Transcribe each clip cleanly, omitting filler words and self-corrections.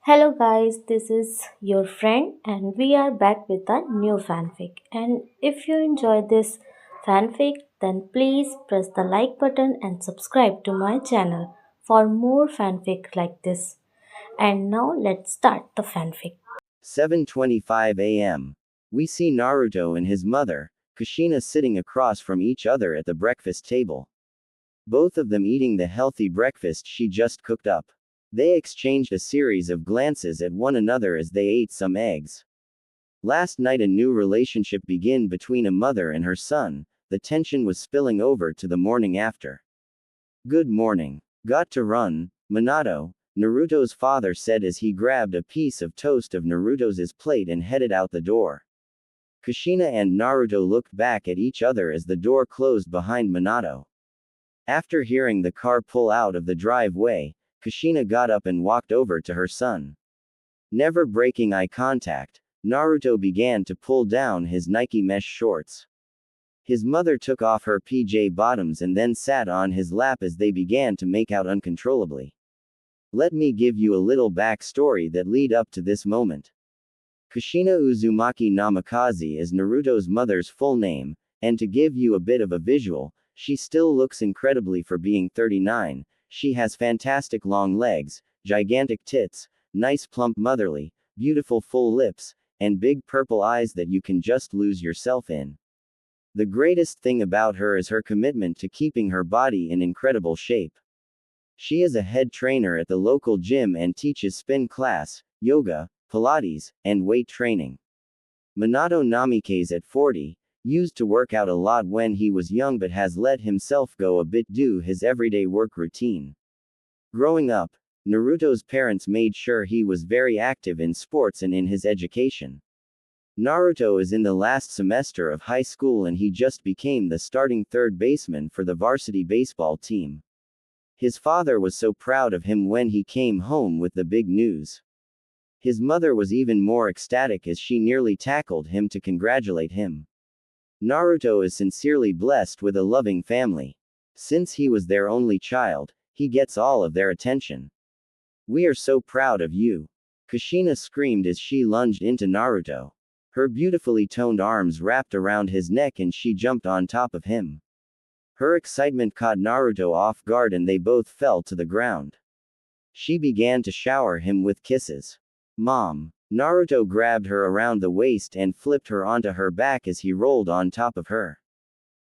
Hello guys, this is your friend and we are back with a new fanfic. And if you enjoy this fanfic, then please press the like button and subscribe to my channel for more fanfic like this. And now let's start the fanfic. 7:25 a.m. We see Naruto and his mother, Kushina, sitting across from each other at the breakfast table. Both of them eating the healthy breakfast she just cooked up. They exchanged a series of glances at one another as they ate some eggs. Last night a new relationship began between a mother and her son. The tension was spilling over to the morning after. Good morning. Got to run, Minato, Naruto's father said as he grabbed a piece of toast of Naruto's plate and headed out the door. Kushina and Naruto looked back at each other as the door closed behind Minato. After hearing the car pull out of the driveway, Kushina got up and walked over to her son. Never breaking eye contact, Naruto began to pull down his Nike mesh shorts. His mother took off her PJ bottoms and then sat on his lap as they began to make out uncontrollably. Let me give you a little backstory that lead up to this moment. Kushina Uzumaki Namikaze is Naruto's mother's full name, and to give you a bit of a visual, she still looks incredibly for being 39. She has fantastic long legs, gigantic tits, nice plump motherly, beautiful full lips, and big purple eyes that you can just lose yourself in. The greatest thing about her is her commitment to keeping her body in incredible shape. She is a head trainer at the local gym and teaches spin class, yoga, Pilates, and weight training. Minato Namikaze at 40, used to work out a lot when he was young but has let himself go a bit due his everyday work routine. Growing up, Naruto's parents made sure he was very active in sports and in his education. Naruto is in the last semester of high school and he just became the starting third baseman for the varsity baseball team. His father was so proud of him when he came home with the big news. His mother was even more ecstatic as she nearly tackled him to congratulate him. Naruto is sincerely blessed with a loving family. Since he was their only child, he gets all of their attention. We are so proud of you. Kushina screamed as she lunged into Naruto. Her beautifully toned arms wrapped around his neck and she jumped on top of him. Her excitement caught Naruto off guard and they both fell to the ground. She began to shower him with kisses. Mom. Naruto grabbed her around the waist and flipped her onto her back as he rolled on top of her.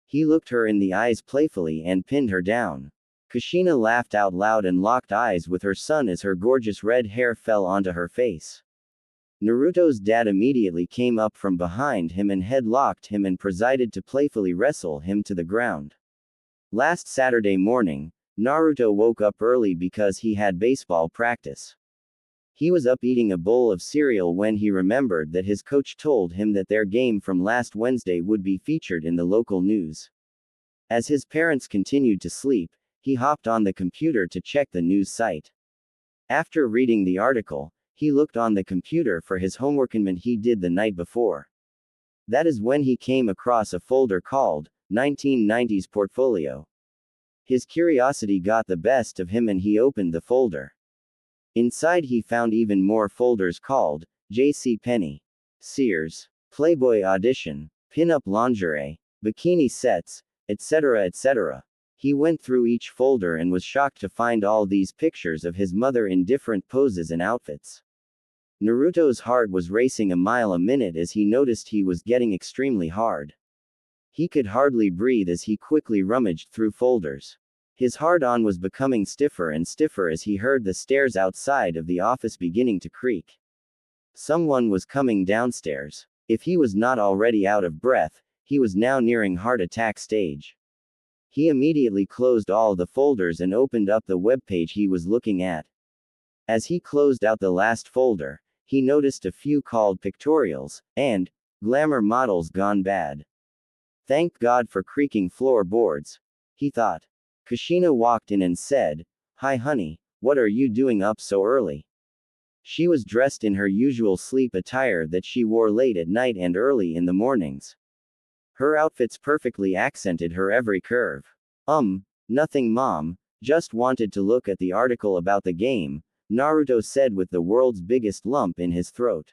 He looked her in the eyes playfully and pinned her down. Kushina laughed out loud and locked eyes with her son as her gorgeous red hair fell onto her face. Naruto's dad immediately came up from behind him and headlocked him and proceeded to playfully wrestle him to the ground. Last Saturday morning, Naruto woke up early because he had baseball practice. He was up eating a bowl of cereal when he remembered that his coach told him that their game from last Wednesday would be featured in the local news. As his parents continued to sleep, he hopped on the computer to check the news site. After reading the article, he looked on the computer for his homework assignment he did the night before. That is when he came across a folder called 1990s Portfolio. His curiosity got the best of him and he opened the folder. Inside he found even more folders called J.C. Penney, Sears, Playboy Audition, Pin-Up Lingerie, Bikini Sets, etc. etc. He went through each folder and was shocked to find all these pictures of his mother in different poses and outfits. Naruto's heart was racing a mile a minute as he noticed he was getting extremely hard. He could hardly breathe as he quickly rummaged through folders. His hard-on was becoming stiffer and stiffer as he heard the stairs outside of the office beginning to creak. Someone was coming downstairs. If he was not already out of breath, he was now nearing heart attack stage. He immediately closed all the folders and opened up the webpage he was looking at. As he closed out the last folder, he noticed a few called pictorials, and glamour models gone bad. Thank God for creaking floorboards, he thought. Kushina walked in and said, "Hi honey, what are you doing up so early?" She was dressed in her usual sleep attire that she wore late at night and early in the mornings. Her outfits perfectly accented her every curve. Nothing mom, just wanted to look at the article about the game, Naruto said with the world's biggest lump in his throat.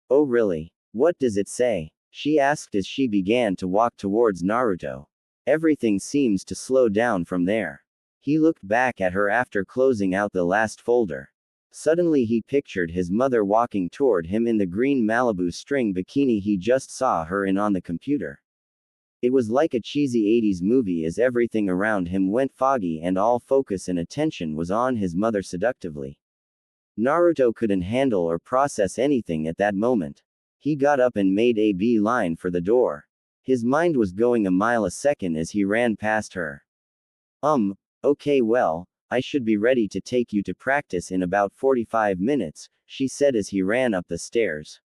Oh really? What does it say? She asked as she began to walk towards Naruto. Everything seems to slow down from there. He looked back at her after closing out the last folder. Suddenly he pictured his mother walking toward him in the green Malibu string bikini he just saw her in on the computer. It was like a cheesy 80s movie as everything around him went foggy and all focus and attention was on his mother seductively. Naruto couldn't handle or process anything at that moment. He got up and made a beeline for the door. His mind was going a mile a second as he ran past her. Okay well, I should be ready to take you to practice in about 45 minutes, she said as he ran up the stairs.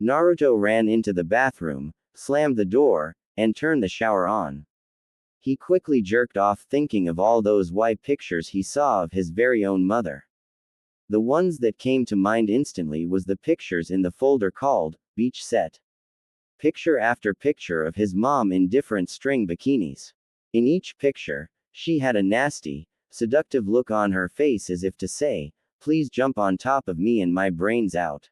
Naruto ran into the bathroom, slammed the door, and turned the shower on. He quickly jerked off thinking of all those pictures he saw of his very own mother. The ones that came to mind instantly was the pictures in the folder called Beach Set. Picture after picture of his mom in different string bikinis. In each picture, she had a nasty, seductive look on her face as if to say, please jump on top of me and my brains out.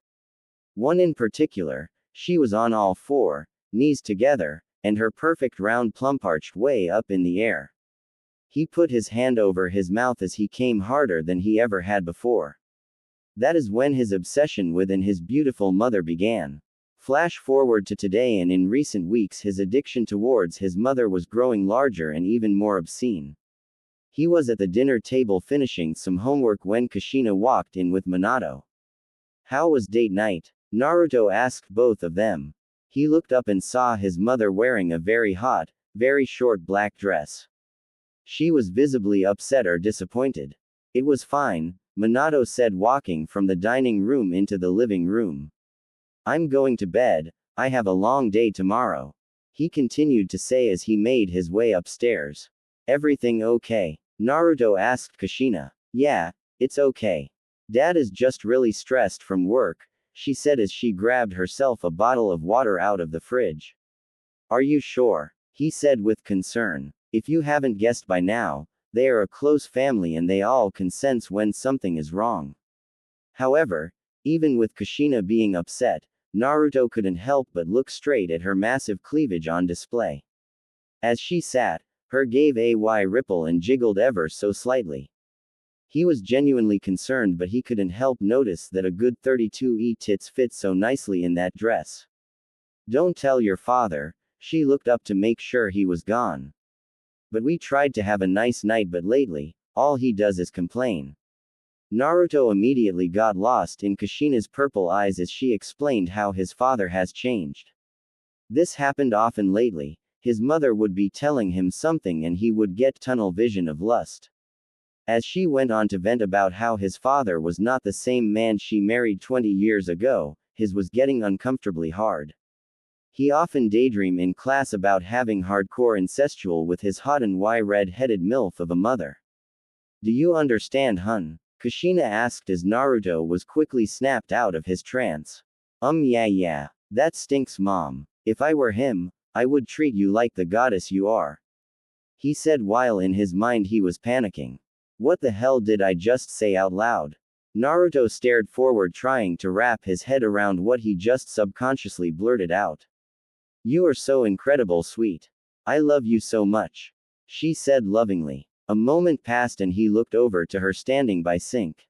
One in particular, she was on all four, knees together, and her perfect round plump arched way up in the air. He put his hand over his mouth as he came harder than he ever had before. That is when his obsession with his beautiful mother began. Flash forward to today, and in recent weeks his addiction towards his mother was growing larger and even more obscene. He was at the dinner table finishing some homework when Kushina walked in with Minato. How was date night? Naruto asked both of them. He looked up and saw his mother wearing a very hot, very short black dress. She was visibly upset or disappointed. It was fine, Minato said, walking from the dining room into the living room. I'm going to bed, I have a long day tomorrow. He continued to say as he made his way upstairs. Everything okay? Naruto asked Kushina. Yeah, it's okay. Dad is just really stressed from work, she said as she grabbed herself a bottle of water out of the fridge. Are you sure? He said with concern. If you haven't guessed by now, they are a close family and they all can sense when something is wrong. However, even with Kushina being upset, Naruto couldn't help but look straight at her massive cleavage on display. As she sat, her gave a ripple and jiggled ever so slightly. He was genuinely concerned, but he couldn't help notice that a good 32E tits fit so nicely in that dress. Don't tell your father, she looked up to make sure he was gone. But we tried to have a nice night, but lately, all he does is complain. Naruto immediately got lost in Kushina's purple eyes as she explained how his father has changed. This happened often lately. His mother would be telling him something and he would get tunnel vision of lust. As she went on to vent about how his father was not the same man she married 20 years ago, his was getting uncomfortably hard. He often daydreamed in class about having hardcore incestual with his hot and red-headed MILF of a mother. Do you understand, hun? Kushina asked as Naruto was quickly snapped out of his trance. Yeah, that stinks, mom. If I were him, I would treat you like the goddess you are. He said while in his mind he was panicking. What the hell did I just say out loud? Naruto stared forward, trying to wrap his head around what he just subconsciously blurted out. You are so incredible sweet. I love you so much. She said lovingly. A moment passed and he looked over to her standing by sink.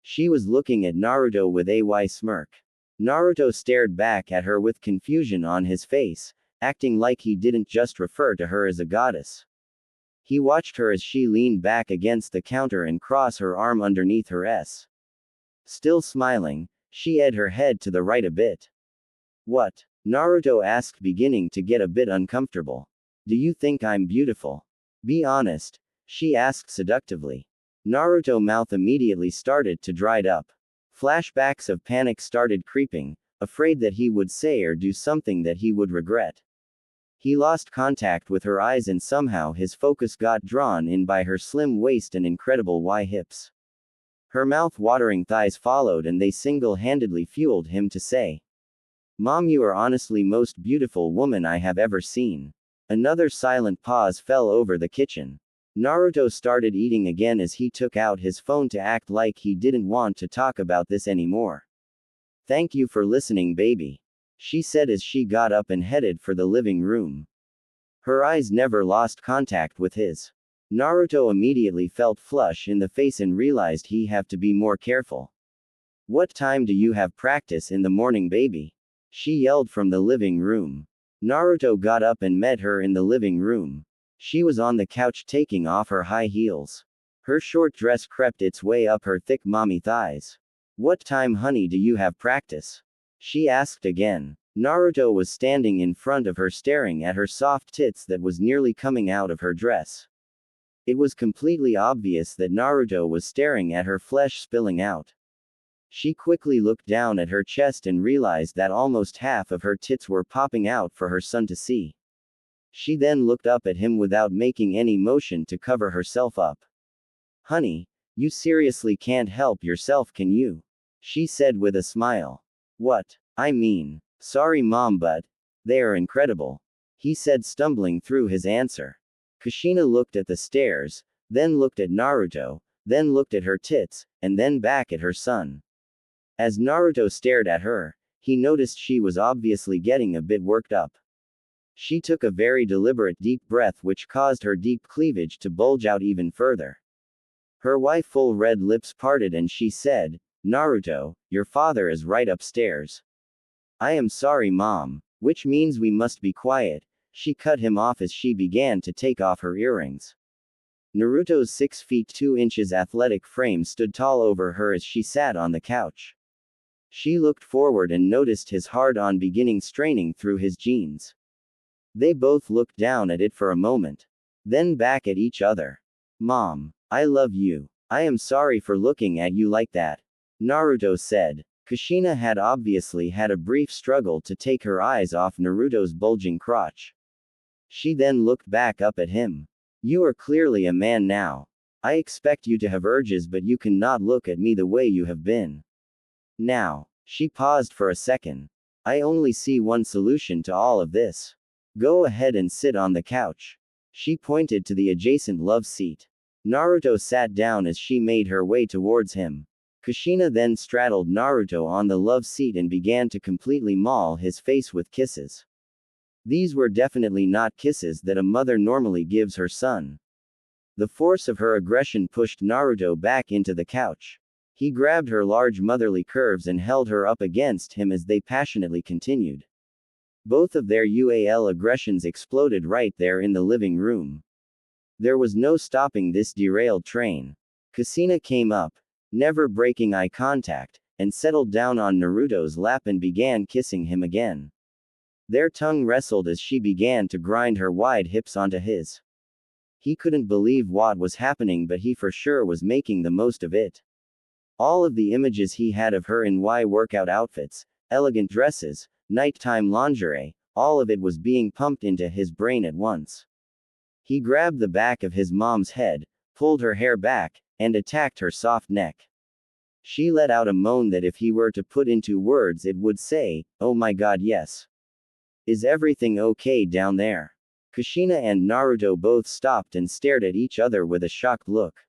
She was looking at Naruto with a smirk. Naruto stared back at her with confusion on his face, acting like he didn't just refer to her as a goddess. He watched her as she leaned back against the counter and crossed her arm underneath her S. Still smiling, she edged her head to the right a bit. What? Naruto asked, beginning to get a bit uncomfortable. Do you think I'm beautiful? Be honest, she asked seductively. Naruto's mouth immediately started to dry up. Flashbacks of panic started creeping, afraid that he would say or do something that he would regret. He lost contact with her eyes and somehow his focus got drawn in by her slim waist and incredible hips. Her mouth-watering thighs followed and they single-handedly fueled him to say, Mom, you are honestly most beautiful woman I have ever seen. Another silent pause fell over the kitchen. Naruto started eating again as he took out his phone to act like he didn't want to talk about this anymore. Thank you for listening, baby, she said as she got up and headed for the living room. Her eyes never lost contact with his. Naruto immediately felt flush in the face and realized he have to be more careful. What time do you have practice in the morning, baby? She yelled from the living room. Naruto got up and met her in the living room. She was on the couch taking off her high heels. Her short dress crept its way up her thick mommy thighs. What time, honey, do you have practice? She asked again. Naruto was standing in front of her staring at her soft tits that was nearly coming out of her dress. It was completely obvious that Naruto was staring at her flesh spilling out. She quickly looked down at her chest and realized that almost half of her tits were popping out for her son to see. She then looked up at him without making any motion to cover herself up. Honey, you seriously can't help yourself, can you? She said with a smile. What? I mean, sorry mom, but they are incredible, he said, stumbling through his answer. Kushina looked at the stairs, then looked at Naruto, then looked at her tits, and then back at her son. As Naruto stared at her, he noticed she was obviously getting a bit worked up. She took a very deliberate deep breath which caused her deep cleavage to bulge out even further. Her full red lips parted and she said, Naruto, your father is right upstairs. I am sorry mom, which means we must be quiet. She cut him off as she began to take off her earrings. Naruto's 6 feet 2 inches athletic frame stood tall over her as she sat on the couch. She looked forward and noticed his hard-on beginning straining through his jeans. They both looked down at it for a moment. Then back at each other. Mom, I love you. I am sorry for looking at you like that, Naruto said. Kushina had obviously had a brief struggle to take her eyes off Naruto's bulging crotch. She then looked back up at him. You are clearly a man now. I expect you to have urges, but you cannot look at me the way you have been. Now, she paused for a second. I only see one solution to all of this. Go ahead and sit on the couch. She pointed to the adjacent love seat. Naruto sat down as she made her way towards him. Kushina then straddled Naruto on the love seat and began to completely maul his face with kisses. These were definitely not kisses that a mother normally gives her son. The force of her aggression pushed Naruto back into the couch. He grabbed her large motherly curves and held her up against him as they passionately continued. Both of their UAL aggressions exploded right there in the living room. There was no stopping this derailed train. Kushina came up, never breaking eye contact, and settled down on Naruto's lap and began kissing him again. Their tongue wrestled as she began to grind her wide hips onto his. He couldn't believe what was happening, but he for sure was making the most of it. All of the images he had of her in workout outfits, elegant dresses, nighttime lingerie, all of it was being pumped into his brain at once. He grabbed the back of his mom's head, pulled her hair back, and attacked her soft neck. She let out a moan that if he were to put into words it would say, oh my god, yes. Is everything okay down there? Kushina and Naruto both stopped and stared at each other with a shocked look.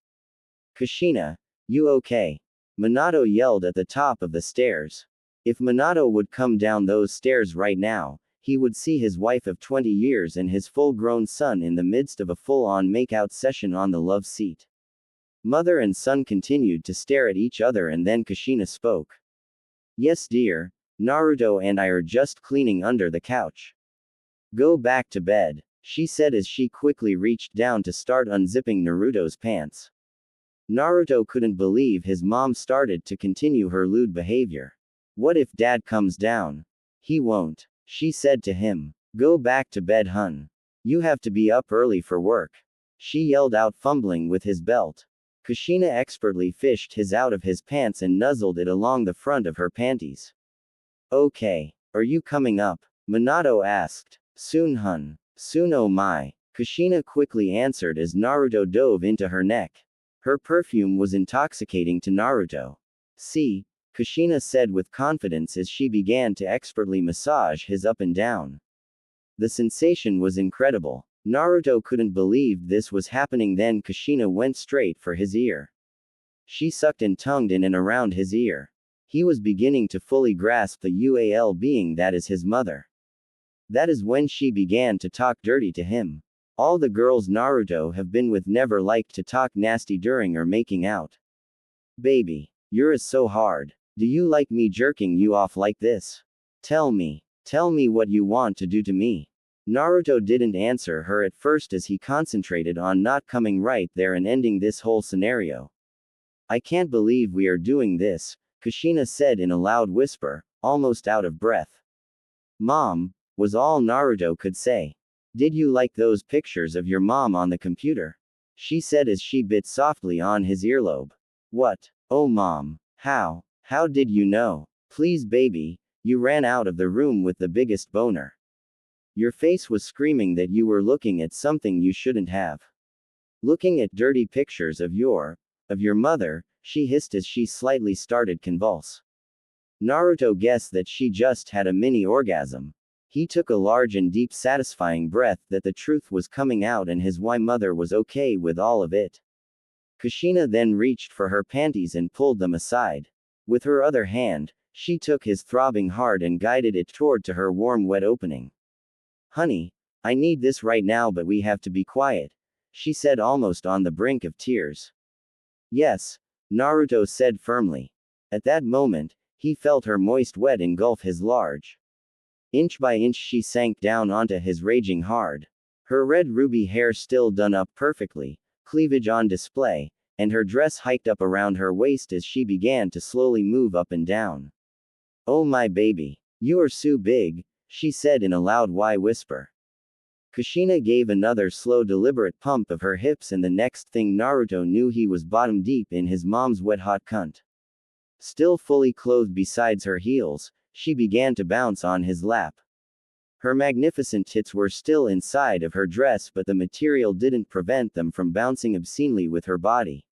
Kushina, you okay? Minato yelled at the top of the stairs. If Minato would come down those stairs right now, he would see his wife of 20 years and his full-grown son in the midst of a full-on makeout session on the love seat. Mother and son continued to stare at each other and then Kushina spoke. Yes dear, Naruto and I are just cleaning under the couch. Go back to bed, she said as she quickly reached down to start unzipping Naruto's pants. Naruto couldn't believe his mom started to continue her lewd behavior. What if dad comes down? He won't, she said to him. Go back to bed, hun. You have to be up early for work. She yelled out, fumbling with his belt. Kushina expertly fished his out of his pants and nuzzled it along the front of her panties. Okay. Are you coming up? Minato asked. Soon, hun. Soon, oh my. Kushina quickly answered as Naruto dove into her neck. Her perfume was intoxicating to Naruto. See, Kushina said with confidence as she began to expertly massage his up and down. The sensation was incredible. Naruto couldn't believe this was happening. Then Kushina went straight for his ear. She sucked and tongued in and around his ear. He was beginning to fully grasp the UAL being that is his mother. That is when she began to talk dirty to him. All the girls Naruto have been with never liked to talk nasty during or making out. Baby, you're so hard. Do you like me jerking you off like this? Tell me what you want to do to me. Naruto didn't answer her at first as he concentrated on not coming right there and ending this whole scenario. I can't believe we are doing this, Kushina said in a loud whisper, almost out of breath. Mom, was all Naruto could say. Did you like those pictures of your mom on the computer? She said as she bit softly on his earlobe. What? Oh mom, how did you know? Please baby, you ran out of the room with the biggest boner. Your face was screaming that you were looking at something you shouldn't have. Looking at dirty pictures of your mother, she hissed as she slightly started convulse. Naruto guessed that she just had a mini orgasm. He took a large and deep satisfying breath that the truth was coming out and his mother was okay with all of it. Kushina then reached for her panties and pulled them aside. With her other hand, she took his throbbing heart and guided it toward to her warm wet opening. Honey, I need this right now but we have to be quiet, she said almost on the brink of tears. Yes, Naruto said firmly. At that moment, he felt her moist wet engulf his large. Inch by inch she sank down onto his raging hard. Her red ruby hair still done up perfectly, cleavage on display, and her dress hiked up around her waist as she began to slowly move up and down. Oh my baby, you are so big, she said in a loud whisper. Kushina gave another slow deliberate pump of her hips and the next thing Naruto knew he was bottom deep in his mom's wet hot cunt. Still fully clothed besides her heels, she began to bounce on his lap. Her magnificent tits were still inside of her dress but the material didn't prevent them from bouncing obscenely with her body.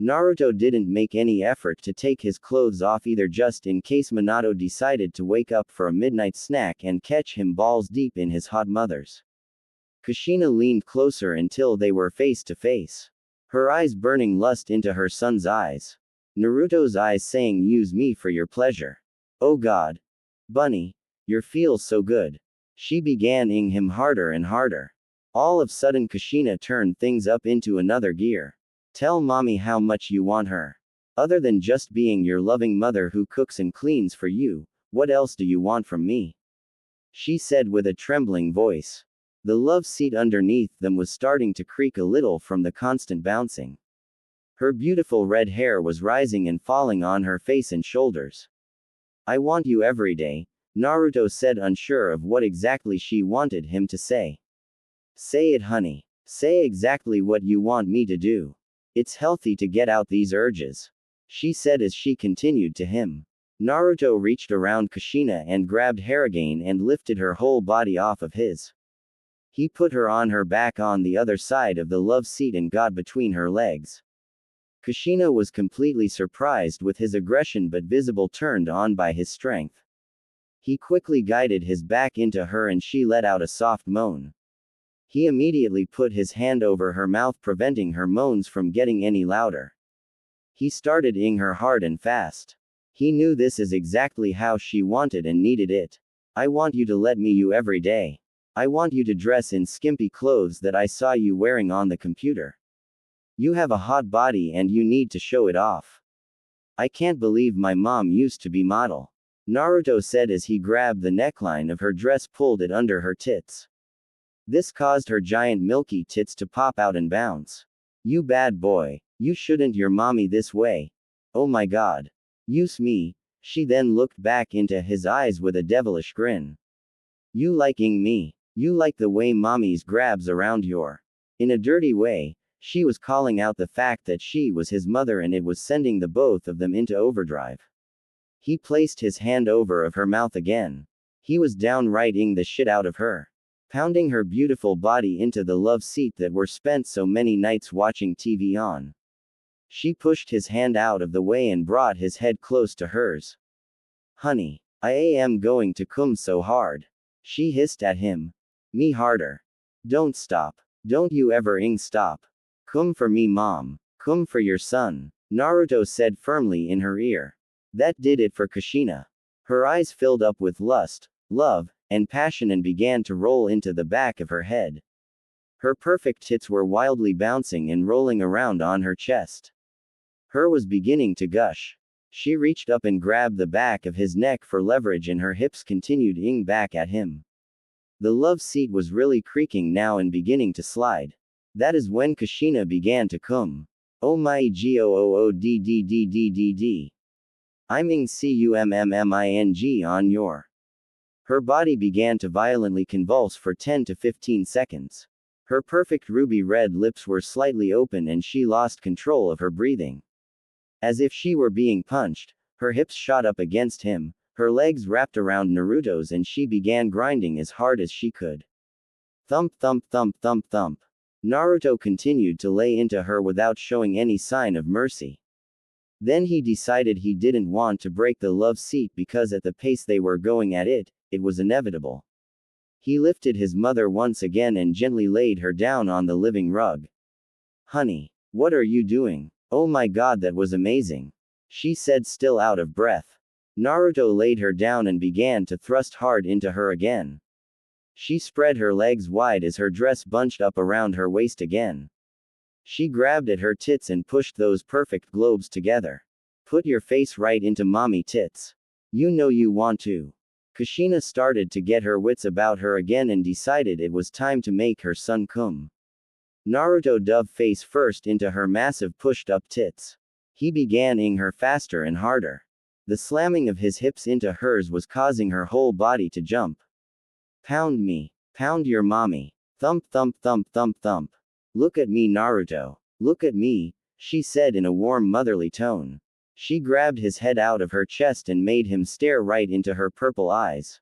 Naruto didn't make any effort to take his clothes off either just in case Minato decided to wake up for a midnight snack and catch him balls deep in his hot mother's. Kushina leaned closer until they were face to face. Her eyes burning lust into her son's eyes. Naruto's eyes saying use me for your pleasure. Oh god. Bunny. You feel so good. She began ing him harder and harder. All of sudden Kushina turned things up into another gear. Tell mommy how much you want her. Other than just being your loving mother who cooks and cleans for you, what else do you want from me? She said with a trembling voice. The love seat underneath them was starting to creak a little from the constant bouncing. Her beautiful red hair was rising and falling on her face and shoulders. I want you every day, Naruto said unsure of what exactly she wanted him to say. Say it honey. Say exactly what you want me to do. It's healthy to get out these urges. She said as she continued to him. Naruto reached around Kushina and grabbed her again and lifted her whole body off of his. He put her on her back on the other side of the love seat and got between her legs. Kushina was completely surprised with his aggression but visible turned on by his strength. He quickly guided his back into her and she let out a soft moan. He immediately put his hand over her mouth preventing her moans from getting any louder. He started ing her hard and fast. He knew this is exactly how she wanted and needed it. I want you to let me you every day. I want you to dress in skimpy clothes that I saw you wearing on the computer. You have a hot body and you need to show it off. I can't believe my mom used to be model. Naruto said as he grabbed the neckline of her dress pulled it under her tits. This caused her giant milky tits to pop out and bounce. You bad boy, you shouldn't your mommy this way. Oh my god. Use me. She then looked back into his eyes with a devilish grin. You liking me. You like the way mommy's grabs around your. In a dirty way, she was calling out the fact that she was his mother and it was sending the both of them into overdrive. He placed his hand over of her mouth again. He was downright ing the shit out of her. Pounding her beautiful body into the love seat that were spent so many nights watching TV on. She pushed his hand out of the way and brought his head close to hers. Honey, I am going to come so hard. She hissed at him. Me harder. Don't stop. Don't you ever stop. Come for me, mom. Come for your son, Naruto said firmly in her ear. That did it for Kushina. Her eyes filled up with lust, love, and passion and began to roll into the back of her head. Her perfect tits were wildly bouncing and rolling around on her chest. Her was beginning to gush. She reached up and grabbed the back of his neck for leverage and her hips continued ing back at him. The love seat was really creaking now and beginning to slide. That is when Kushina began to come. Oh my goodddd. I'm ing cumming on your. Her body began to violently convulse for 10 to 15 seconds. Her perfect ruby red lips were slightly open and she lost control of her breathing. As if she were being punched, her hips shot up against him, her legs wrapped around Naruto's and she began grinding as hard as she could. Thump thump thump thump thump. Naruto continued to lay into her without showing any sign of mercy. Then he decided he didn't want to break the love seat because at the pace they were going at it was inevitable. He lifted his mother once again and gently laid her down on the living rug. Honey, what are you doing? Oh my god, that was amazing. She said, still out of breath. Naruto laid her down and began to thrust hard into her again. She spread her legs wide as her dress bunched up around her waist again. She grabbed at her tits and pushed those perfect globes together. Put your face right into mommy tits. You know you want to. Kushina started to get her wits about her again and decided it was time to make her son come. Naruto dove face first into her massive pushed up tits. He began ing her faster and harder. The slamming of his hips into hers was causing her whole body to jump. Pound me. Pound your mommy. Thump thump thump thump thump. Look at me, Naruto. Look at me, she said in a warm motherly tone. She grabbed his head out of her chest and made him stare right into her purple eyes.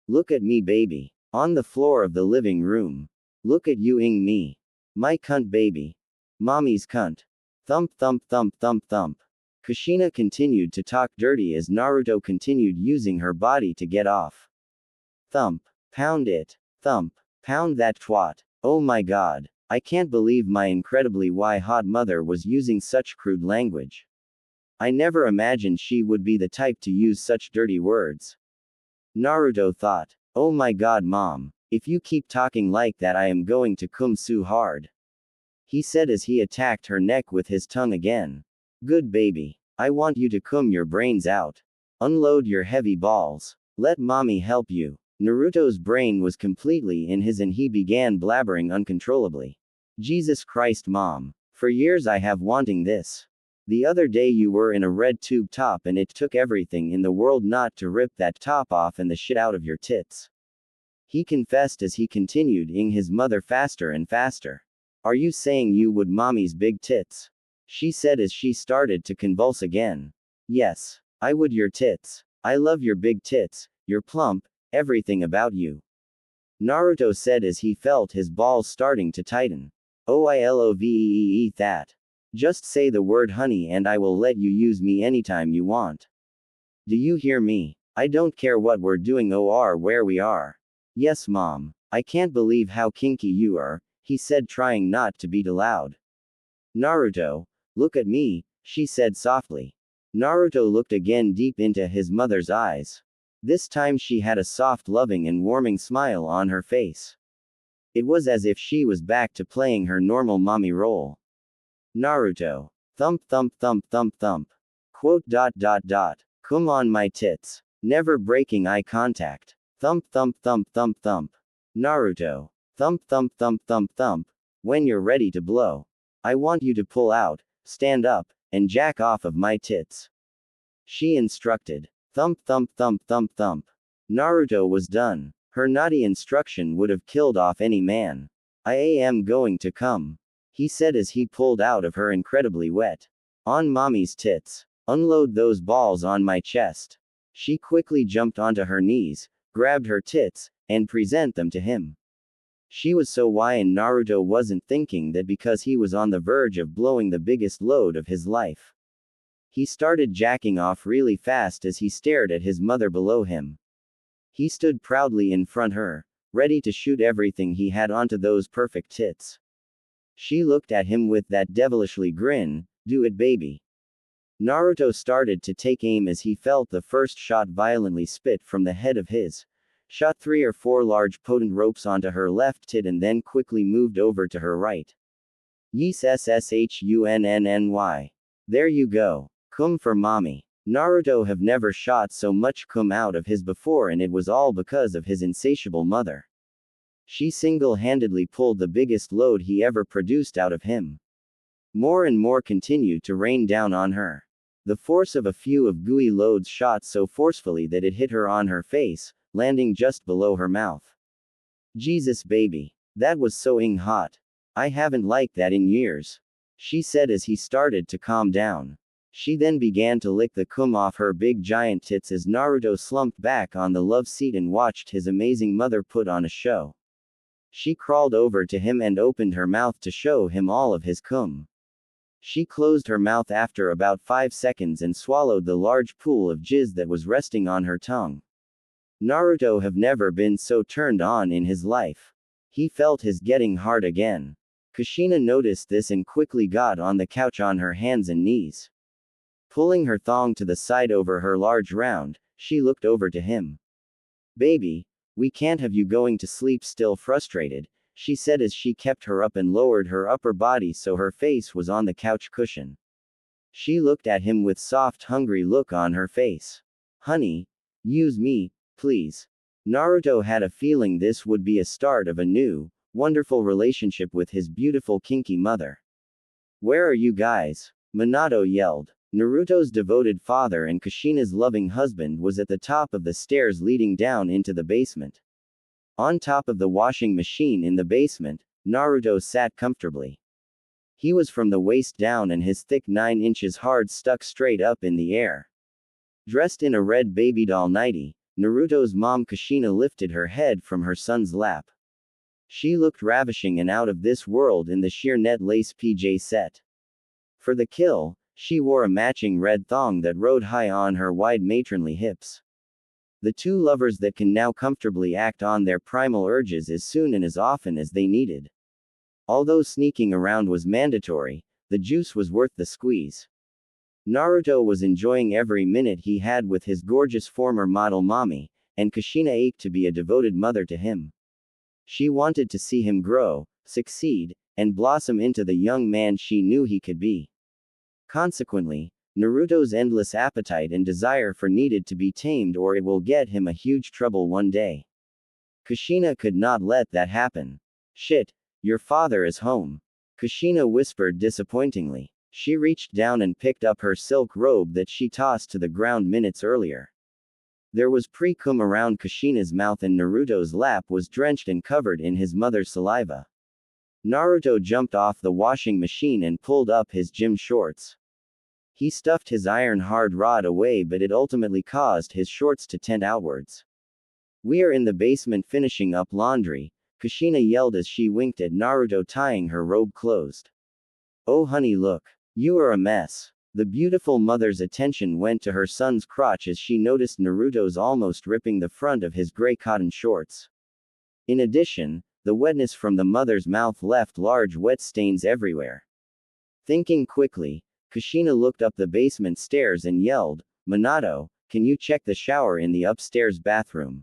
Look at me, baby. On the floor of the living room. Look at you ing me. My cunt baby. Mommy's cunt. Thump thump thump thump thump. Kushina continued to talk dirty as Naruto continued using her body to get off. Thump. Pound it. Thump. Pound that twat. Oh my god. I can't believe my incredibly hot mother was using such crude language. I never imagined she would be the type to use such dirty words. Naruto thought. Oh my god, mom. If you keep talking like that, I am going to come so hard. He said as he attacked her neck with his tongue again. Good baby. I want you to cum your brains out. Unload your heavy balls. Let mommy help you. Naruto's brain was completely in his and he began blabbering uncontrollably. Jesus Christ, mom. For years I have wanting this. The other day you were in a red tube top and it took everything in the world not to rip that top off and the shit out of your tits. He confessed as he continued ing his mother faster and faster. Are you saying you would mommy's big tits? She said as she started to convulse again. Yes, I would your tits. I love your big tits, your plump, everything about you. Naruto said as he felt his balls starting to tighten. OILOVEEE that. Just say the word honey and I will let you use me anytime you want. Do you hear me? I don't care what we're doing or where we are. Yes, mom. I can't believe how kinky you are, he said, trying not to be too loud. Naruto, look at me, she said softly. Naruto looked again deep into his mother's eyes. This time she had a soft, loving and warming smile on her face. It was as if she was back to playing her normal mommy role. Naruto. Thump thump thump thump thump. Quote. Come on my tits. Never breaking eye contact. Thump thump thump thump thump. Naruto. Thump thump thump thump thump. When you're ready to blow. I want you to pull out, stand up, and jack off of my tits. She instructed. Thump thump thump thump thump. Naruto was done. Her naughty instruction would have killed off any man. I am going to come. He said as he pulled out of her incredibly wet. On mommy's tits. Unload those balls on my chest. She quickly jumped onto her knees, grabbed her tits, and present them to him. She was so and Naruto wasn't thinking that because he was on the verge of blowing the biggest load of his life. He started jacking off really fast as he stared at his mother below him. He stood proudly in front her, ready to shoot everything he had onto those perfect tits. She looked at him with that devilishly grin. Do it, baby. Naruto started to take aim as he felt the first shot violently spit from the head of his. Shot 3 or 4 large potent ropes onto her left tit and then quickly moved over to her right. Yees SSHUNNNY. There you go. Cum for mommy. Naruto have never shot so much cum out of his before, and it was all because of his insatiable mother. She single-handedly pulled the biggest load he ever produced out of him. More and more continued to rain down on her. The force of a few of gooey loads shot so forcefully that it hit her on her face, landing just below her mouth. Jesus baby. That was so hot. I haven't liked that in years, she said as he started to calm down. She then began to lick the cum off her big giant tits as Naruto slumped back on the love seat and watched his amazing mother put on a show. She crawled over to him and opened her mouth to show him all of his cum. She closed her mouth after about 5 seconds and swallowed the large pool of jizz that was resting on her tongue. Naruto have never been so turned on in his life. He felt his getting hard again. Kushina noticed this and quickly got on the couch on her hands and knees. Pulling her thong to the side over her large round, she looked over to him. Baby, we can't have you going to sleep still frustrated, she said as she kept her up and lowered her upper body so her face was on the couch cushion. She looked at him with soft hungry look on her face. Honey, use me, please. Naruto had a feeling this would be a start of a new, wonderful relationship with his beautiful kinky mother. Where are you guys? Minato yelled. Naruto's devoted father and Kushina's loving husband was at the top of the stairs leading down into the basement. On top of the washing machine in the basement, Naruto sat comfortably. He was from the waist down and his thick 9 inches hard stuck straight up in the air. Dressed in a red baby doll nightie, Naruto's mom Kushina lifted her head from her son's lap. She looked ravishing and out of this world in the sheer net lace PJ set. For the kill, she wore a matching red thong that rode high on her wide matronly hips. The two lovers that can now comfortably act on their primal urges as soon and as often as they needed. Although sneaking around was mandatory, the juice was worth the squeeze. Naruto was enjoying every minute he had with his gorgeous former model mommy, and Kushina ached to be a devoted mother to him. She wanted to see him grow, succeed, and blossom into the young man she knew he could be. Consequently, Naruto's endless appetite and desire for needed to be tamed or it will get him a huge trouble one day. Kushina could not let that happen. Shit, your father is home. Kushina whispered disappointingly. She reached down and picked up her silk robe that she tossed to the ground minutes earlier. There was pre-cum around Kushina's mouth and Naruto's lap was drenched and covered in his mother's saliva. Naruto jumped off the washing machine and pulled up his gym shorts. He stuffed his iron-hard rod away but it ultimately caused his shorts to tent outwards. We are in the basement finishing up laundry, Kushina yelled as she winked at Naruto tying her robe closed. Oh honey look. You are a mess. The beautiful mother's attention went to her son's crotch as she noticed Naruto's almost ripping the front of his gray cotton shorts. In addition, the wetness from the mother's mouth left large wet stains everywhere. Thinking quickly, Kushina looked up the basement stairs and yelled, Minato, can you check the shower in the upstairs bathroom?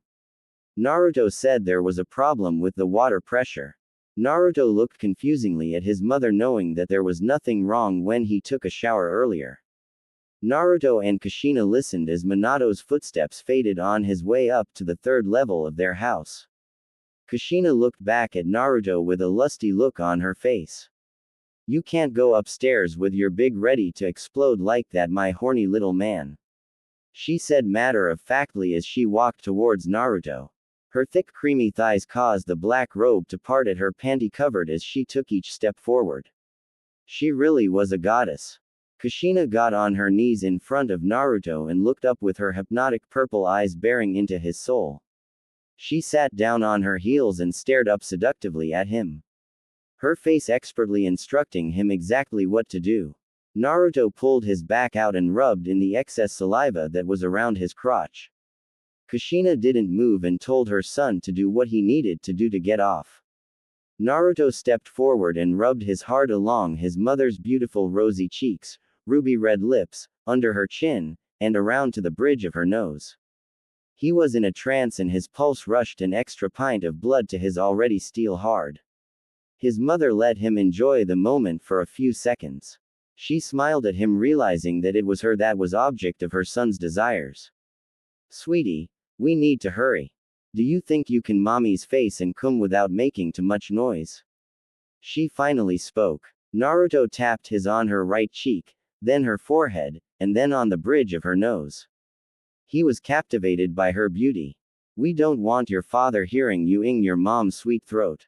Naruto said there was a problem with the water pressure. Naruto looked confusingly at his mother knowing that there was nothing wrong when he took a shower earlier. Naruto and Kushina listened as Minato's footsteps faded on his way up to the 3rd level of their house. Kushina looked back at Naruto with a lusty look on her face. You can't go upstairs with your big ready to explode like that, my horny little man, she said matter-of-factly as she walked towards Naruto. Her thick creamy thighs caused the black robe to part at her panty covered as she took each step forward. She really was a goddess. Kushina got on her knees in front of Naruto and looked up with her hypnotic purple eyes bearing into his soul. She sat down on her heels and stared up seductively at him. Her face expertly instructing him exactly what to do. Naruto pulled his back out and rubbed in the excess saliva that was around his crotch. Kushina didn't move and told her son to do what he needed to do to get off. Naruto stepped forward and rubbed his heart along his mother's beautiful rosy cheeks, ruby red lips, under her chin, and around to the bridge of her nose. He was in a trance and his pulse rushed an extra pint of blood to his already steel hard. His mother let him enjoy the moment for a few seconds. She smiled at him, realizing that it was her that was object of her son's desires. Sweetie, we need to hurry. Do you think you can mommy's face and come without making too much noise? She finally spoke. Naruto tapped his on her right cheek, then her forehead, and then on the bridge of her nose. He was captivated by her beauty. We don't want your father hearing you ing your mom's sweet throat.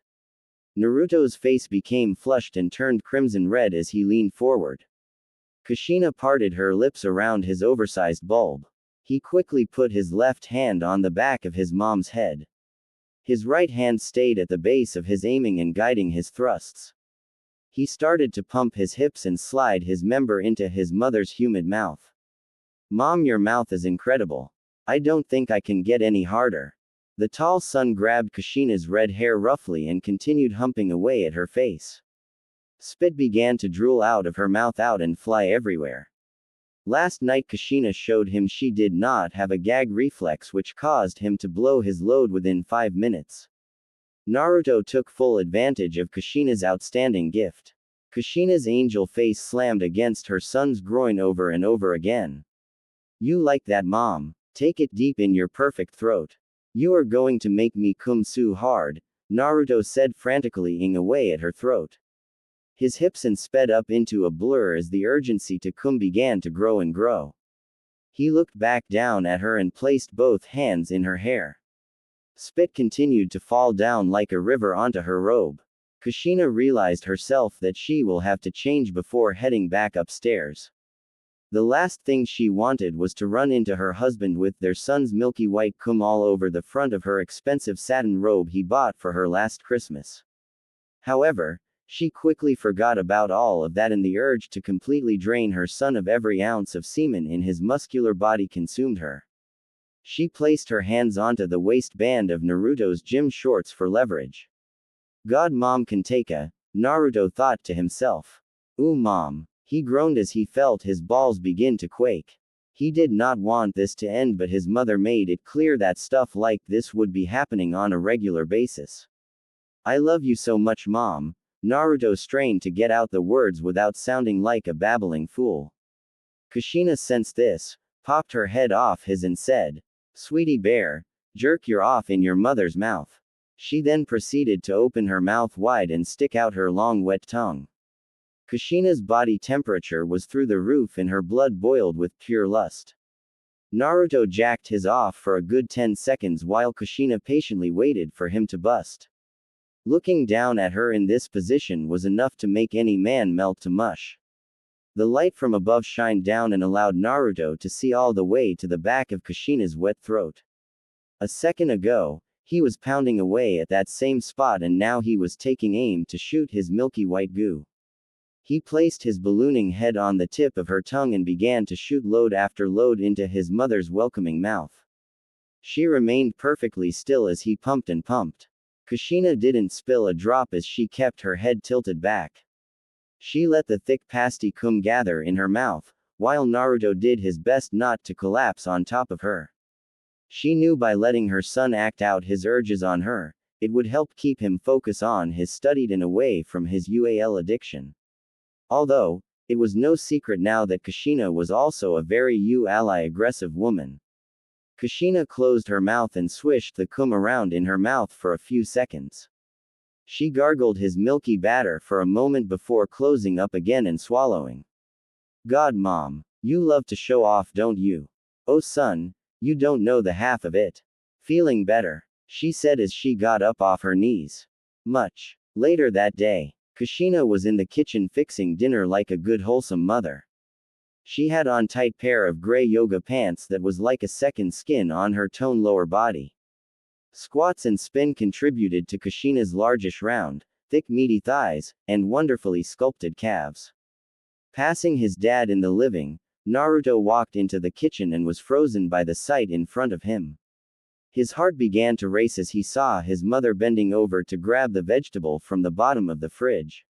Naruto's face became flushed and turned crimson red as he leaned forward. Kushina parted her lips around his oversized bulb. He quickly put his left hand on the back of his mom's head. His right hand stayed at the base of his aiming and guiding his thrusts. He started to pump his hips and slide his member into his mother's humid mouth. Mom, your mouth is incredible. I don't think I can get any harder. The tall son grabbed Kushina's red hair roughly and continued humping away at her face. Spit began to drool out of her mouth out and fly everywhere. Last night Kushina showed him she did not have a gag reflex, which caused him to blow his load within 5 minutes. Naruto took full advantage of Kushina's outstanding gift. Kushina's angel face slammed against her son's groin over and over again. You like that, mom? Take it deep in your perfect throat. You are going to make me come so hard, Naruto said, frantically ing away at her throat. His hips and sped up into a blur as the urgency to come began to grow and grow. He looked back down at her and placed both hands in her hair. Spit continued to fall down like a river onto her robe. Kushina realized herself that she will have to change before heading back upstairs. The last thing she wanted was to run into her husband with their son's milky white cum all over the front of her expensive satin robe he bought for her last Christmas. However, she quickly forgot about all of that, and the urge to completely drain her son of every ounce of semen in his muscular body consumed her. She placed her hands onto the waistband of Naruto's gym shorts for leverage. God, mom can take a, Naruto thought to himself. Ooh, mom. He groaned as he felt his balls begin to quake. He did not want this to end, but his mother made it clear that stuff like this would be happening on a regular basis. I love you so much, mom. Naruto strained to get out the words without sounding like a babbling fool. Kushina sensed this, popped her head off his and said, Sweetie bear, jerk your off in your mother's mouth. She then proceeded to open her mouth wide and stick out her long wet tongue. Kushina's body temperature was through the roof and her blood boiled with pure lust. Naruto jacked his off for a good 10 seconds while Kushina patiently waited for him to bust. Looking down at her in this position was enough to make any man melt to mush. The light from above shined down and allowed Naruto to see all the way to the back of Kushina's wet throat. A second ago, he was pounding away at that same spot, and now he was taking aim to shoot his milky white goo. He placed his ballooning head on the tip of her tongue and began to shoot load after load into his mother's welcoming mouth. She remained perfectly still as he pumped and pumped. Kushina didn't spill a drop as she kept her head tilted back. She let the thick pasty cum gather in her mouth, while Naruto did his best not to collapse on top of her. She knew by letting her son act out his urges on her, it would help keep him focus on his studied and away from his UAL addiction. Although, it was no secret now that Kushina was also a very ally aggressive woman. Kushina closed her mouth and swished the cum around in her mouth for a few seconds. She gargled his milky batter for a moment before closing up again and swallowing. God, mom, you love to show off, don't you? Oh son, you don't know the half of it. Feeling better, she said as she got up off her knees. Much later that day, Kushina was in the kitchen fixing dinner like a good wholesome mother. She had on tight pair of gray yoga pants that was like a second skin on her toned lower body. Squats and spin contributed to Kushina's largish round, thick meaty thighs, and wonderfully sculpted calves. Passing his dad in the living, Naruto walked into the kitchen and was frozen by the sight in front of him. His heart began to race as he saw his mother bending over to grab the vegetable from the bottom of the fridge.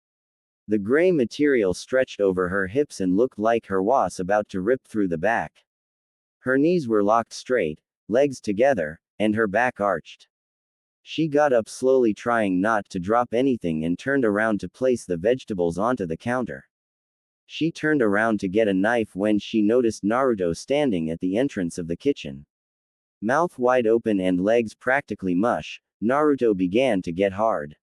The gray material stretched over her hips and looked like her was about to rip through the back. Her knees were locked straight, legs together, and her back arched. She got up slowly, trying not to drop anything, and turned around to place the vegetables onto the counter. She turned around to get a knife when she noticed Naruto standing at the entrance of the kitchen. Mouth wide open and legs practically mush, Naruto began to get hard.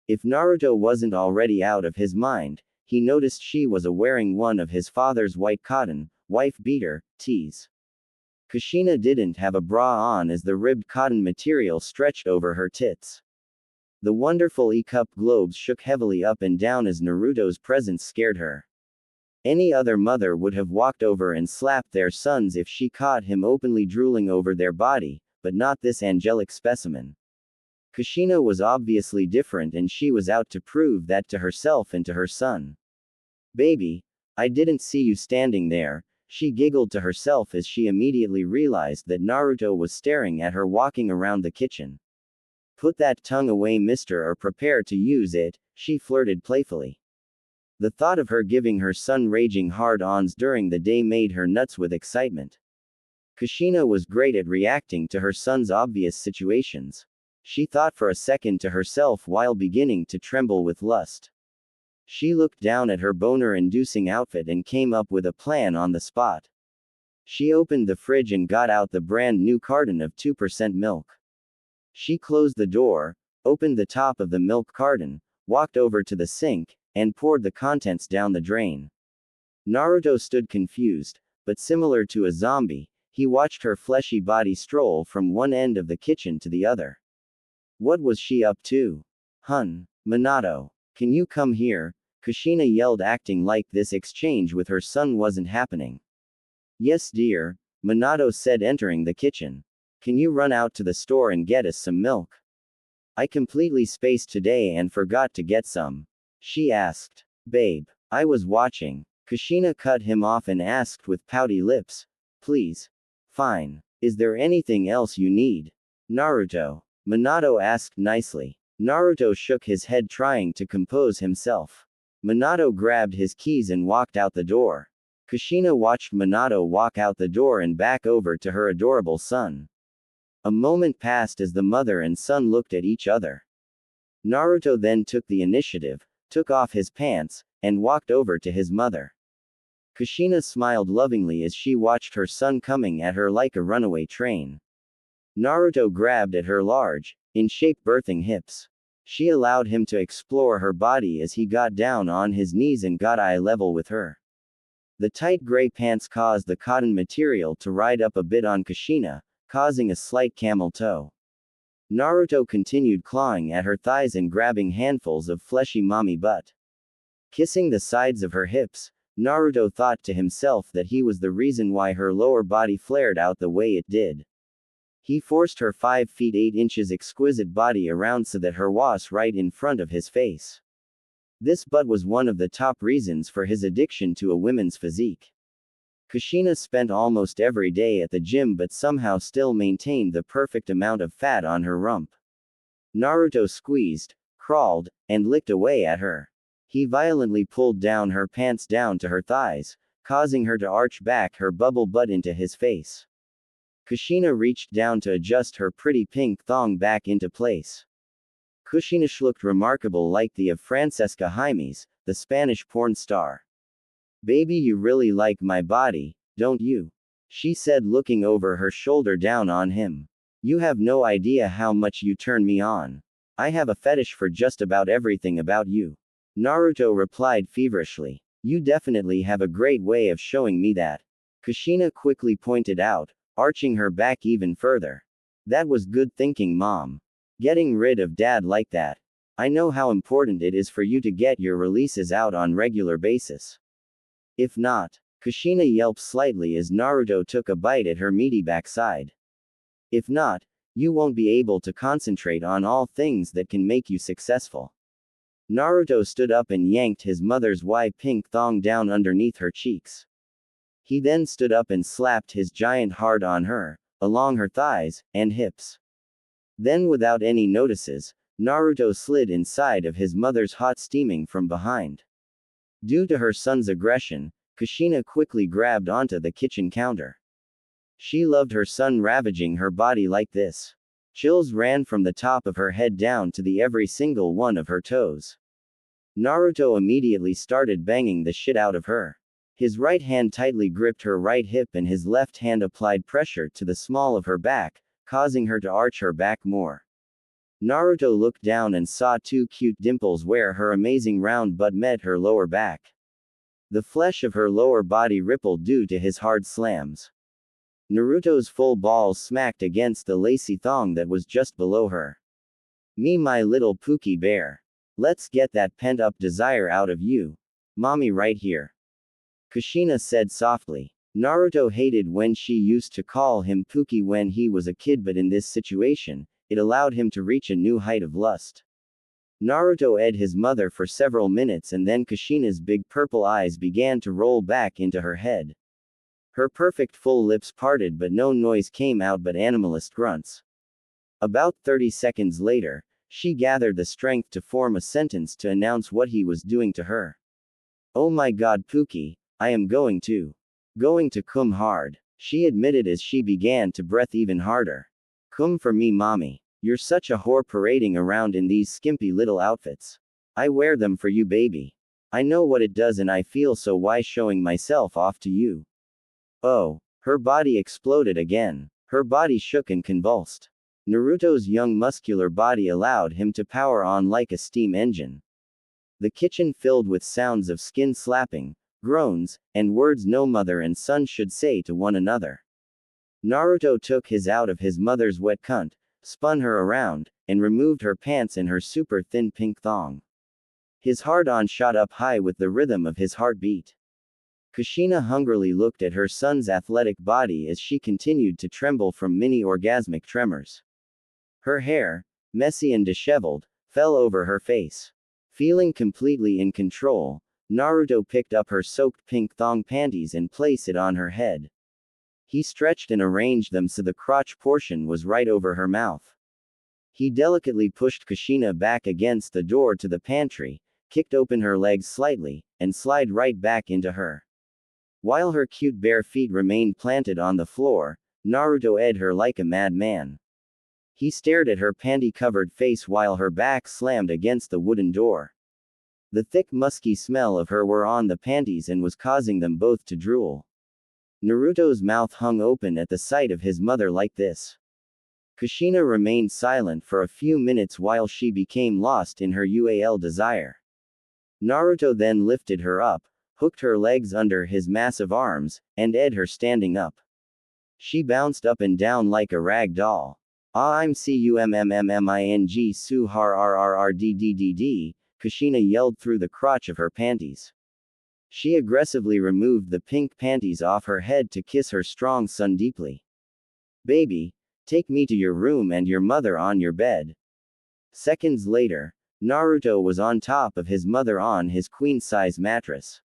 If Naruto wasn't already out of his mind, he noticed she was wearing one of his father's white cotton, wife beater, tees. Kushina didn't have a bra on as the ribbed cotton material stretched over her tits. The wonderful E-cup globes shook heavily up and down as Naruto's presence scared her. Any other mother would have walked over and slapped their sons if she caught him openly drooling over their body, but not this angelic specimen. Kushina was obviously different, and she was out to prove that to herself and to her son. "Baby, I didn't see you standing there," she giggled to herself as she immediately realized that Naruto was staring at her walking around the kitchen. "Put that tongue away, mister, or prepare to use it," she flirted playfully. The thought of her giving her son raging hard-ons during the day made her nuts with excitement. Kushina was great at reacting to her son's obvious situations. She thought for a second to herself while beginning to tremble with lust. She looked down at her boner-inducing outfit and came up with a plan on the spot. She opened the fridge and got out the brand new carton of 2% milk. She closed the door, opened the top of the milk carton, walked over to the sink, and poured the contents down the drain. Naruto stood confused, but similar to a zombie, he watched her fleshy body stroll from one end of the kitchen to the other. What was she up to? "Hun, Minato, can you come here?" Kushina yelled, acting like this exchange with her son wasn't happening. "Yes, dear," Minato said, entering the kitchen. "Can you run out to the store and get us some milk? I completely spaced today and forgot to get some," she asked. "Babe, I was watching." Kushina cut him off and asked with pouty lips. "Please. Fine. Is there anything else you need?" "Naruto?" Minato asked nicely. Naruto shook his head, trying to compose himself. Minato grabbed his keys and walked out the door. Kushina watched Minato walk out the door and back over to her adorable son. A moment passed as the mother and son looked at each other. Naruto then took the initiative, took off his pants, and walked over to his mother. Kushina smiled lovingly as she watched her son coming at her like a runaway train. Naruto grabbed at her large, in-shape birthing hips. She allowed him to explore her body as he got down on his knees and got eye level with her. The tight gray pants caused the cotton material to ride up a bit on Kushina, causing a slight camel toe. Naruto continued clawing at her thighs and grabbing handfuls of fleshy mommy butt. Kissing the sides of her hips, Naruto thought to himself that he was the reason why her lower body flared out the way it did. He forced her 5 feet 8 inches exquisite body around so that her was right in front of his face. This butt was one of the top reasons for his addiction to a woman's physique. Kushina spent almost every day at the gym but somehow still maintained the perfect amount of fat on her rump. Naruto squeezed, crawled, and licked away at her. He violently pulled down her pants down to her thighs, causing her to arch back her bubble butt into his face. Kushina reached down to adjust her pretty pink thong back into place. Kushina looked remarkable, like the of Francesca Jaimes, the Spanish porn star. "Baby, you really like my body, don't you?" she said, looking over her shoulder down on him. "You have no idea how much you turn me on. I have a fetish for just about everything about you." Naruto replied feverishly. "You definitely have a great way of showing me that," Kushina quickly pointed out, arching her back even further. "That was good thinking, Mom. Getting rid of Dad like that. I know how important it is for you to get your releases out on regular basis. If not," Kushina yelped slightly as Naruto took a bite at her meaty backside. "If not, you won't be able to concentrate on all things that can make you successful." Naruto stood up and yanked his mother's pink thong down underneath her cheeks. He then stood up and slapped his giant hard on her, along her thighs, and hips. Then without any notices, Naruto slid inside of his mother's hot steaming from behind. Due to her son's aggression, Kushina quickly grabbed onto the kitchen counter. She loved her son ravaging her body like this. Chills ran from the top of her head down to the every single one of her toes. Naruto immediately started banging the shit out of her. His right hand tightly gripped her right hip and his left hand applied pressure to the small of her back, causing her to arch her back more. Naruto looked down and saw two cute dimples where her amazing round butt met her lower back. The flesh of her lower body rippled due to his hard slams. Naruto's full balls smacked against the lacy thong that was just below her. Me, my little Pookie bear. Let's get that pent-up desire out of you. Mommy right here. Kushina said softly. Naruto hated when she used to call him Pookie when he was a kid, but in this situation, it allowed him to reach a new height of lust. Naruto eyed his mother for several minutes and then Kushina's big purple eyes began to roll back into her head. Her perfect full lips parted but no noise came out but animalist grunts. About 30 seconds later, she gathered the strength to form a sentence to announce what he was doing to her. Oh my god Pookie, I am going to come hard. She admitted as she began to breath even harder. Come for me mommy. You're such a whore parading around in these skimpy little outfits. I wear them for you baby. I know what it does and I feel so why showing myself off to you. Oh, her body exploded again. Her body shook and convulsed. Naruto's young muscular body allowed him to power on like a steam engine. The kitchen filled with sounds of skin slapping, groans, and words no mother and son should say to one another. Naruto took his out of his mother's wet cunt, spun her around, and removed her pants and her super thin pink thong. His hard-on shot up high with the rhythm of his heartbeat. Kushina hungrily looked at her son's athletic body as she continued to tremble from mini-orgasmic tremors. Her hair, messy and disheveled, fell over her face. Feeling completely in control, Naruto picked up her soaked pink thong panties and placed it on her head. He stretched and arranged them so the crotch portion was right over her mouth. He delicately pushed Kushina back against the door to the pantry, kicked open her legs slightly, and slid right back into her. While her cute bare feet remained planted on the floor, Naruto eyed her like a madman. He stared at her panty-covered face while her back slammed against the wooden door. The thick musky smell of her were on the panties and was causing them both to drool. Naruto's mouth hung open at the sight of his mother like this. Kushina remained silent for a few minutes while she became lost in her UAL desire. Naruto then lifted her up, hooked her legs under his massive arms, and eyed her standing up. She bounced up and down like a rag doll. I'm cumming su har rrrdddd, Kushina yelled through the crotch of her panties. She aggressively removed the pink panties off her head to kiss her strong son deeply. Baby, take me to your room and your mother on your bed. Seconds later, Naruto was on top of his mother on his queen-size mattress.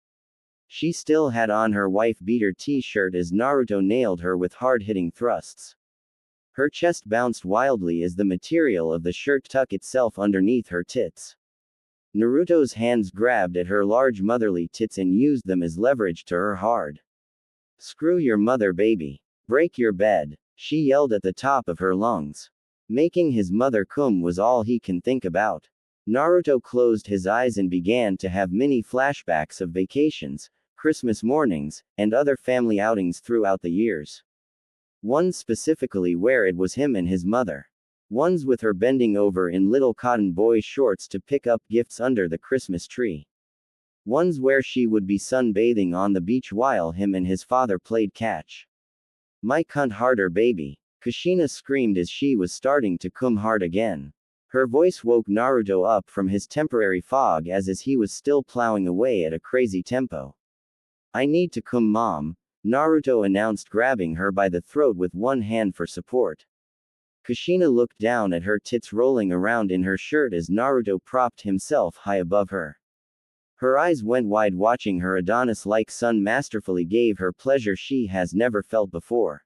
She still had on her wife-beater t-shirt as Naruto nailed her with hard-hitting thrusts. Her chest bounced wildly as the material of the shirt tucked itself underneath her tits. Naruto's hands grabbed at her large motherly tits and used them as leverage to her hard. Screw your mother baby. Break your bed, she yelled at the top of her lungs. Making his mother cum was all he can think about. Naruto closed his eyes and began to have mini flashbacks of vacations, Christmas mornings, and other family outings throughout the years. One specifically where it was him and his mother. Ones with her bending over in little cotton boy shorts to pick up gifts under the Christmas tree. Ones where she would be sunbathing on the beach while him and his father played catch. My cunt harder baby, Kushina screamed as she was starting to cum hard again. Her voice woke Naruto up from his temporary fog as he was still plowing away at a crazy tempo. I need to cum mom, Naruto announced, grabbing her by the throat with one hand for support. Kushina looked down at her tits rolling around in her shirt as Naruto propped himself high above her. Her eyes went wide watching her Adonis-like son masterfully gave her pleasure she has never felt before.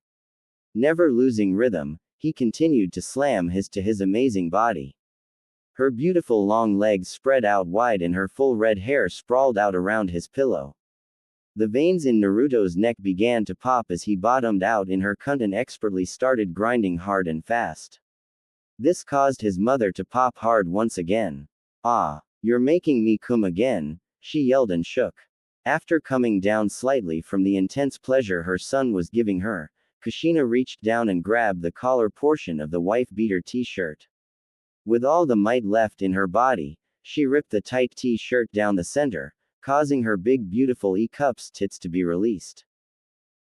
Never losing rhythm, he continued to slam his amazing body. Her beautiful long legs spread out wide and her full red hair sprawled out around his pillow. The veins in Naruto's neck began to pop as he bottomed out in her cunt and expertly started grinding hard and fast. This caused his mother to pop hard once again. "Ah, you're making me come again," she yelled and shook. After coming down slightly from the intense pleasure her son was giving her, Kushina reached down and grabbed the collar portion of the wife-beater t-shirt. With all the might left in her body, she ripped the tight t-shirt down the center, causing her big beautiful E-cups tits to be released.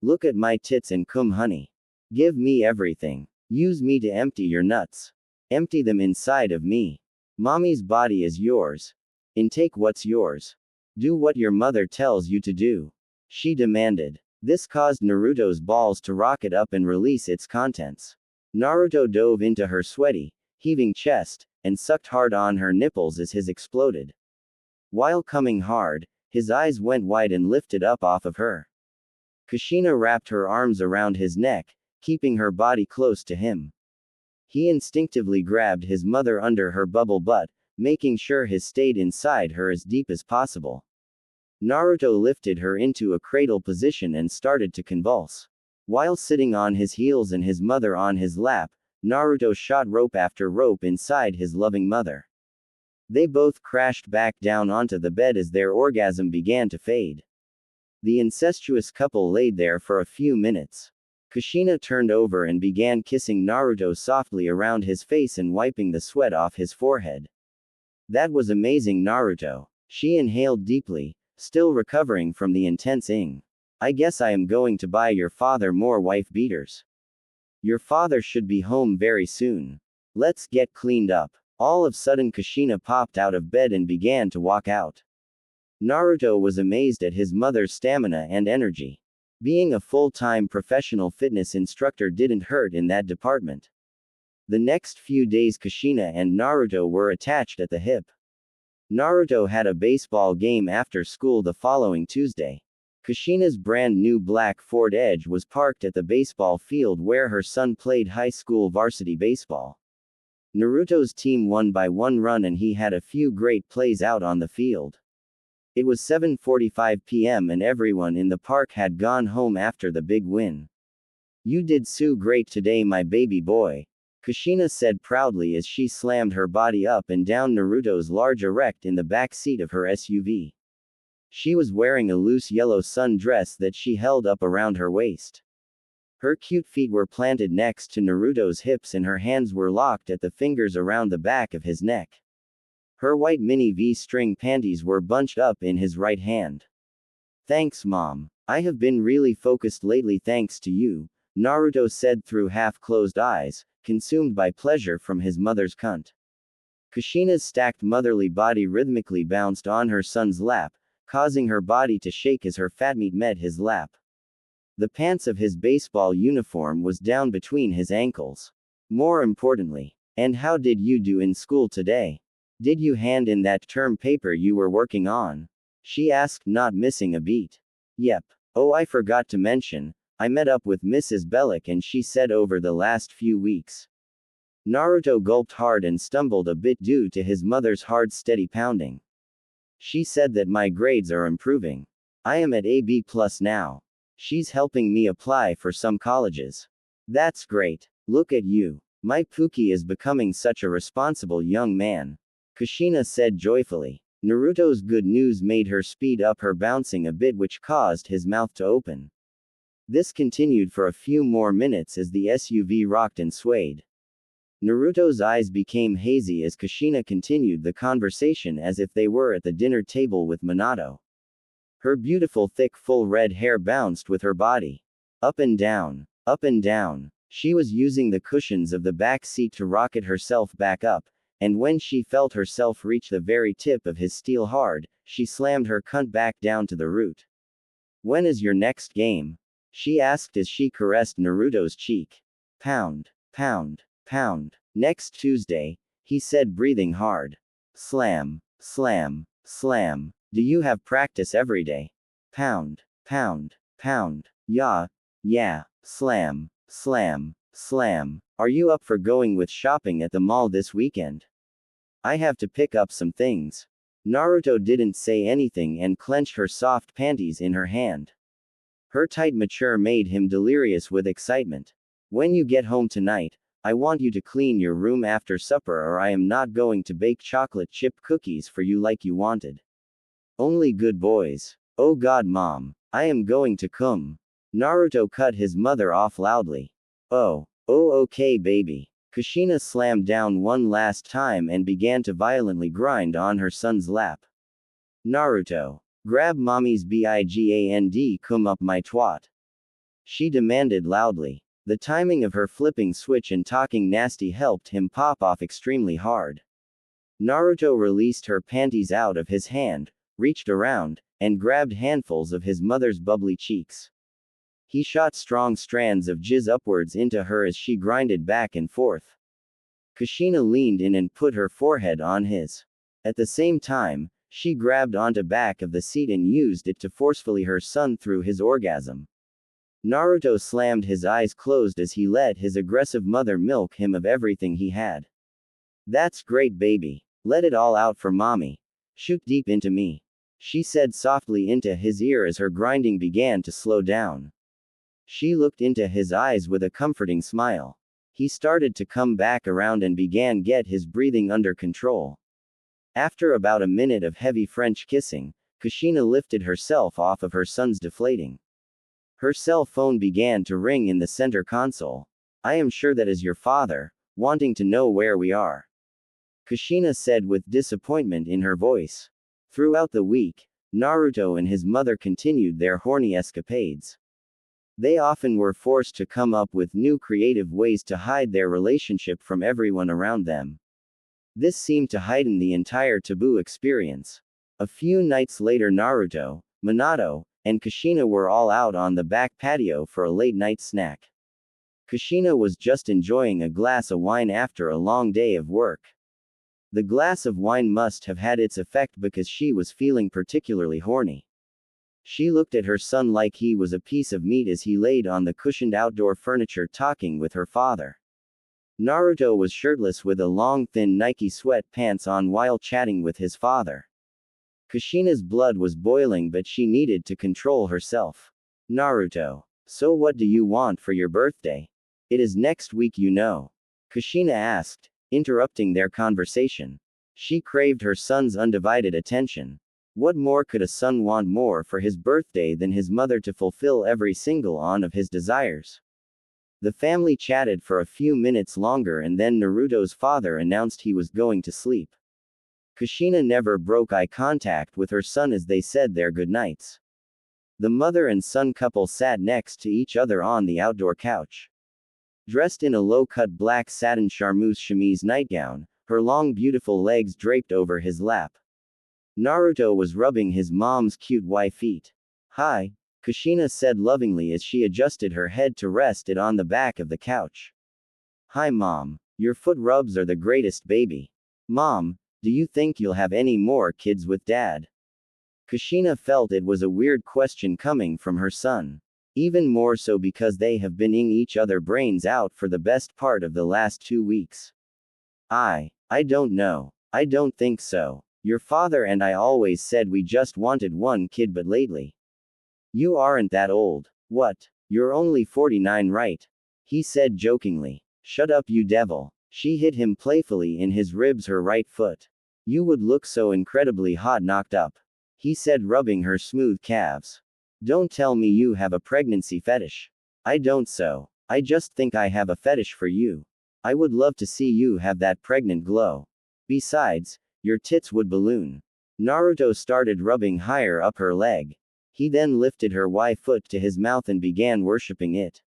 "Look at my tits and cum honey. Give me everything. Use me to empty your nuts. Empty them inside of me. Mommy's body is yours. Intake what's yours. Do what your mother tells you to do," she demanded. This caused Naruto's balls to rocket up and release its contents. Naruto dove into her sweaty, heaving chest, and sucked hard on her nipples as his exploded. While coming hard, his eyes went wide and lifted up off of her. Kushina wrapped her arms around his neck, keeping her body close to him. He instinctively grabbed his mother under her bubble butt, making sure his stayed inside her as deep as possible. Naruto lifted her into a cradle position and started to convulse. While sitting on his heels and his mother on his lap, Naruto shot rope after rope inside his loving mother. They both crashed back down onto the bed as their orgasm began to fade. The incestuous couple laid there for a few minutes. Kushina turned over and began kissing Naruto softly around his face and wiping the sweat off his forehead. "That was amazing, Naruto." She inhaled deeply, still recovering from the intense ing. "I guess I am going to buy your father more wife beaters. Your father should be home very soon. Let's get cleaned up." All of a sudden Kushina popped out of bed and began to walk out. Naruto was amazed at his mother's stamina and energy. Being a full-time professional fitness instructor didn't hurt in that department. The next few days Kushina and Naruto were attached at the hip. Naruto had a baseball game after school the following Tuesday. Kushina's brand new black Ford Edge was parked at the baseball field where her son played high school varsity baseball. Naruto's team won by 1 run and he had a few great plays out on the field. It was 7:45 p.m. and everyone in the park had gone home after the big win. "You did so great today, my baby boy," Kushina said proudly as she slammed her body up and down Naruto's large erect in the back seat of her SUV. She was wearing a loose yellow sun dress that she held up around her waist. Her cute feet were planted next to Naruto's hips and her hands were locked at the fingers around the back of his neck. Her white mini V-string panties were bunched up in his right hand. "Thanks, Mom. I have been really focused lately thanks to you," Naruto said through half-closed eyes, consumed by pleasure from his mother's cunt. Kushina's stacked motherly body rhythmically bounced on her son's lap, causing her body to shake as her fatmeat met his lap. The pants of his baseball uniform was down between his ankles. More importantly, "And how did you do in school today? Did you hand in that term paper you were working on?" she asked, not missing a beat. "Yep. Oh, I forgot to mention, I met up with Mrs. Bellick and she said over the last few weeks." Naruto gulped hard and stumbled a bit due to his mother's hard steady pounding. "She said that my grades are improving. I am at AB+ now. She's helping me apply for some colleges." "That's great. Look at you. My Pookie is becoming such a responsible young man," Kushina said joyfully. Naruto's good news made her speed up her bouncing a bit, which caused his mouth to open. This continued for a few more minutes as the SUV rocked and swayed. Naruto's eyes became hazy as Kushina continued the conversation as if they were at the dinner table with Minato. Her beautiful thick full red hair bounced with her body. Up and down, up and down. She was using the cushions of the back seat to rocket herself back up, and when she felt herself reach the very tip of his steel hard, she slammed her cunt back down to the root. "When is your next game?" she asked as she caressed Naruto's cheek. "Pound, pound, pound. Next Tuesday," he said, breathing hard. "Slam, slam, slam. Do you have practice every day?" "Pound, pound, pound. Yeah, slam." Slam. Slam. Are you up for going with shopping at the mall this weekend? I have to pick up some things. Naruto didn't say anything and clenched her soft panties in her hand. Her tight mature made him delirious with excitement. When you get home tonight, I want you to clean your room after supper or I am not going to bake chocolate chip cookies for you like you wanted. Only good boys. Oh god mom. I am going to come. Naruto cut his mother off loudly. Oh okay baby. Kushina slammed down one last time and began to violently grind on her son's lap. Naruto. Grab mommy's bigand come up my twat. She demanded loudly. The timing of her flipping switch and talking nasty helped him pop off extremely hard. Naruto released her panties out of his hand, reached around, and grabbed handfuls of his mother's bubbly cheeks. He shot strong strands of jizz upwards into her as she grinded back and forth. Kushina leaned in and put her forehead on his. At the same time, she grabbed onto back of the seat and used it to forcefully her son through his orgasm. Naruto slammed his eyes closed as he let his aggressive mother milk him of everything he had. That's great baby. Let it all out for mommy. Shoot deep into me. She said softly into his ear as her grinding began to slow down. She looked into his eyes with a comforting smile. He started to come back around and began get his breathing under control. After about a minute of heavy French kissing, Kushina lifted herself off of her son's deflating. Her cell phone began to ring in the center console. I am sure that is your father, wanting to know where we are. Kushina said with disappointment in her voice. Throughout the week, Naruto and his mother continued their horny escapades. They often were forced to come up with new creative ways to hide their relationship from everyone around them. This seemed to heighten the entire taboo experience. A few nights later Naruto, Minato, and Kushina were all out on the back patio for a late-night snack. Kushina was just enjoying a glass of wine after a long day of work. The glass of wine must have had its effect because she was feeling particularly horny. She looked at her son like he was a piece of meat as he laid on the cushioned outdoor furniture talking with her father. Naruto was shirtless with a long thin Nike sweat pants on while chatting with his father. Kushina's blood was boiling but she needed to control herself. Naruto. So what do you want for your birthday? It is next week you know. Kushina asked, interrupting their conversation. She craved her son's undivided attention. What more could a son want more for his birthday than his mother to fulfill every single one of his desires? The family chatted for a few minutes longer and then Naruto's father announced he was going to sleep. Kushina never broke eye contact with her son as they said their goodnights. The mother and son couple sat next to each other on the outdoor couch. Dressed in a low-cut black satin charmeuse chemise nightgown, her long beautiful legs draped over his lap. Naruto was rubbing his mom's cute white feet. Hi, Kushina said lovingly as she adjusted her head to rest it on the back of the couch. Hi mom, your foot rubs are the greatest baby. Mom, do you think you'll have any more kids with dad? Kushina felt it was a weird question coming from her son. Even more so because they have been ing each other brains out for the best part of the last 2 weeks. I don't know. I don't think so. Your father and I always said we just wanted one kid but lately. You aren't that old. What? You're only 49 right? He said jokingly. Shut up you devil. She hit him playfully in his ribs her right foot. You would look so incredibly hot knocked up. He said rubbing her smooth calves. Don't tell me you have a pregnancy fetish. I don't so. I just think I have a fetish for you. I would love to see you have that pregnant glow. Besides, your tits would balloon. Naruto started rubbing higher up her leg. He then lifted her white foot to his mouth and began worshipping it.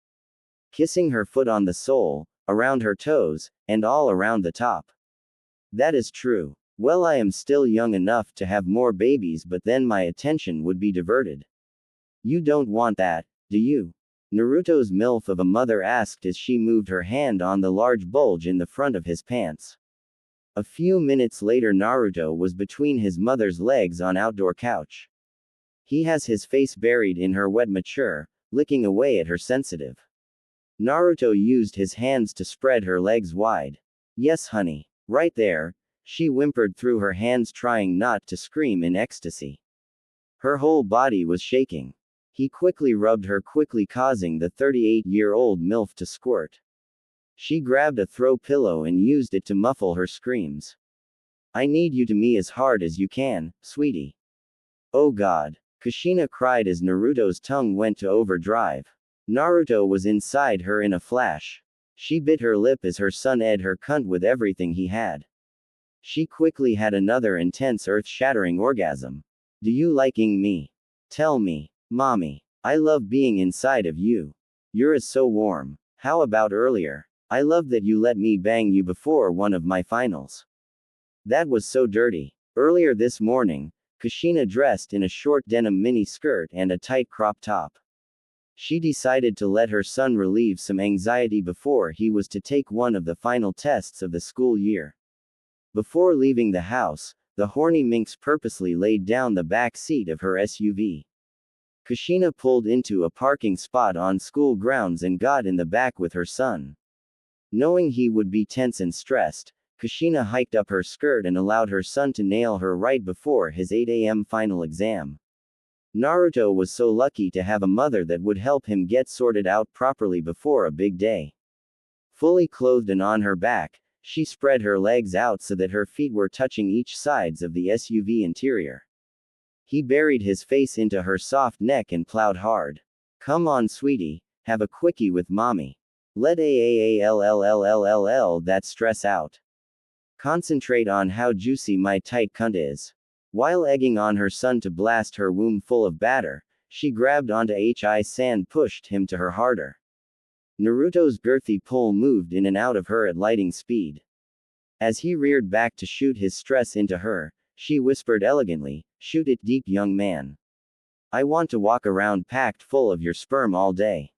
Kissing her foot on the sole, around her toes, and all around the top. That is true. Well, I am still young enough to have more babies, but then my attention would be diverted. You don't want that, do you? Naruto's MILF of a mother asked as she moved her hand on the large bulge in the front of his pants. A few minutes later Naruto was between his mother's legs on outdoor couch. He has his face buried in her wet mature, licking away at her sensitive Naruto used his hands to spread her legs wide. Yes, honey. Right there, she whimpered through her hands, trying not to scream in ecstasy. Her whole body was shaking. He quickly rubbed her, quickly causing the 38-year-old MILF to squirt. She grabbed a throw pillow and used it to muffle her screams. I need you to me as hard as you can, sweetie. Oh God. Kushina cried as Naruto's tongue went to overdrive. Naruto was inside her in a flash. She bit her lip as her son ed her cunt with everything he had. She quickly had another intense earth-shattering orgasm. Do you liking me? Tell me, mommy. I love being inside of you. You're so warm. How about earlier? I love that you let me bang you before one of my finals. That was so dirty. Earlier this morning, Kushina dressed in a short denim mini skirt and a tight crop top. She decided to let her son relieve some anxiety before he was to take one of the final tests of the school year. Before leaving the house, the horny minx purposely laid down the back seat of her SUV. Kushina pulled into a parking spot on school grounds and got in the back with her son. Knowing he would be tense and stressed, Kushina hiked up her skirt and allowed her son to nail her right before his 8 a.m. final exam. Naruto was so lucky to have a mother that would help him get sorted out properly before a big day. Fully clothed and on her back, she spread her legs out so that her feet were touching each sides of the SUV interior. He buried his face into her soft neck and plowed hard. Come on, sweetie, have a quickie with mommy. Let that stress out. Concentrate on how juicy my tight cunt is. While egging on her son to blast her womb full of batter, she grabbed onto Hi's and pushed him to her harder. Naruto's girthy pull moved in and out of her at lightning speed. As he reared back to shoot his stress into her, she whispered elegantly, "Shoot it deep, young man. I want to walk around packed full of your sperm all day."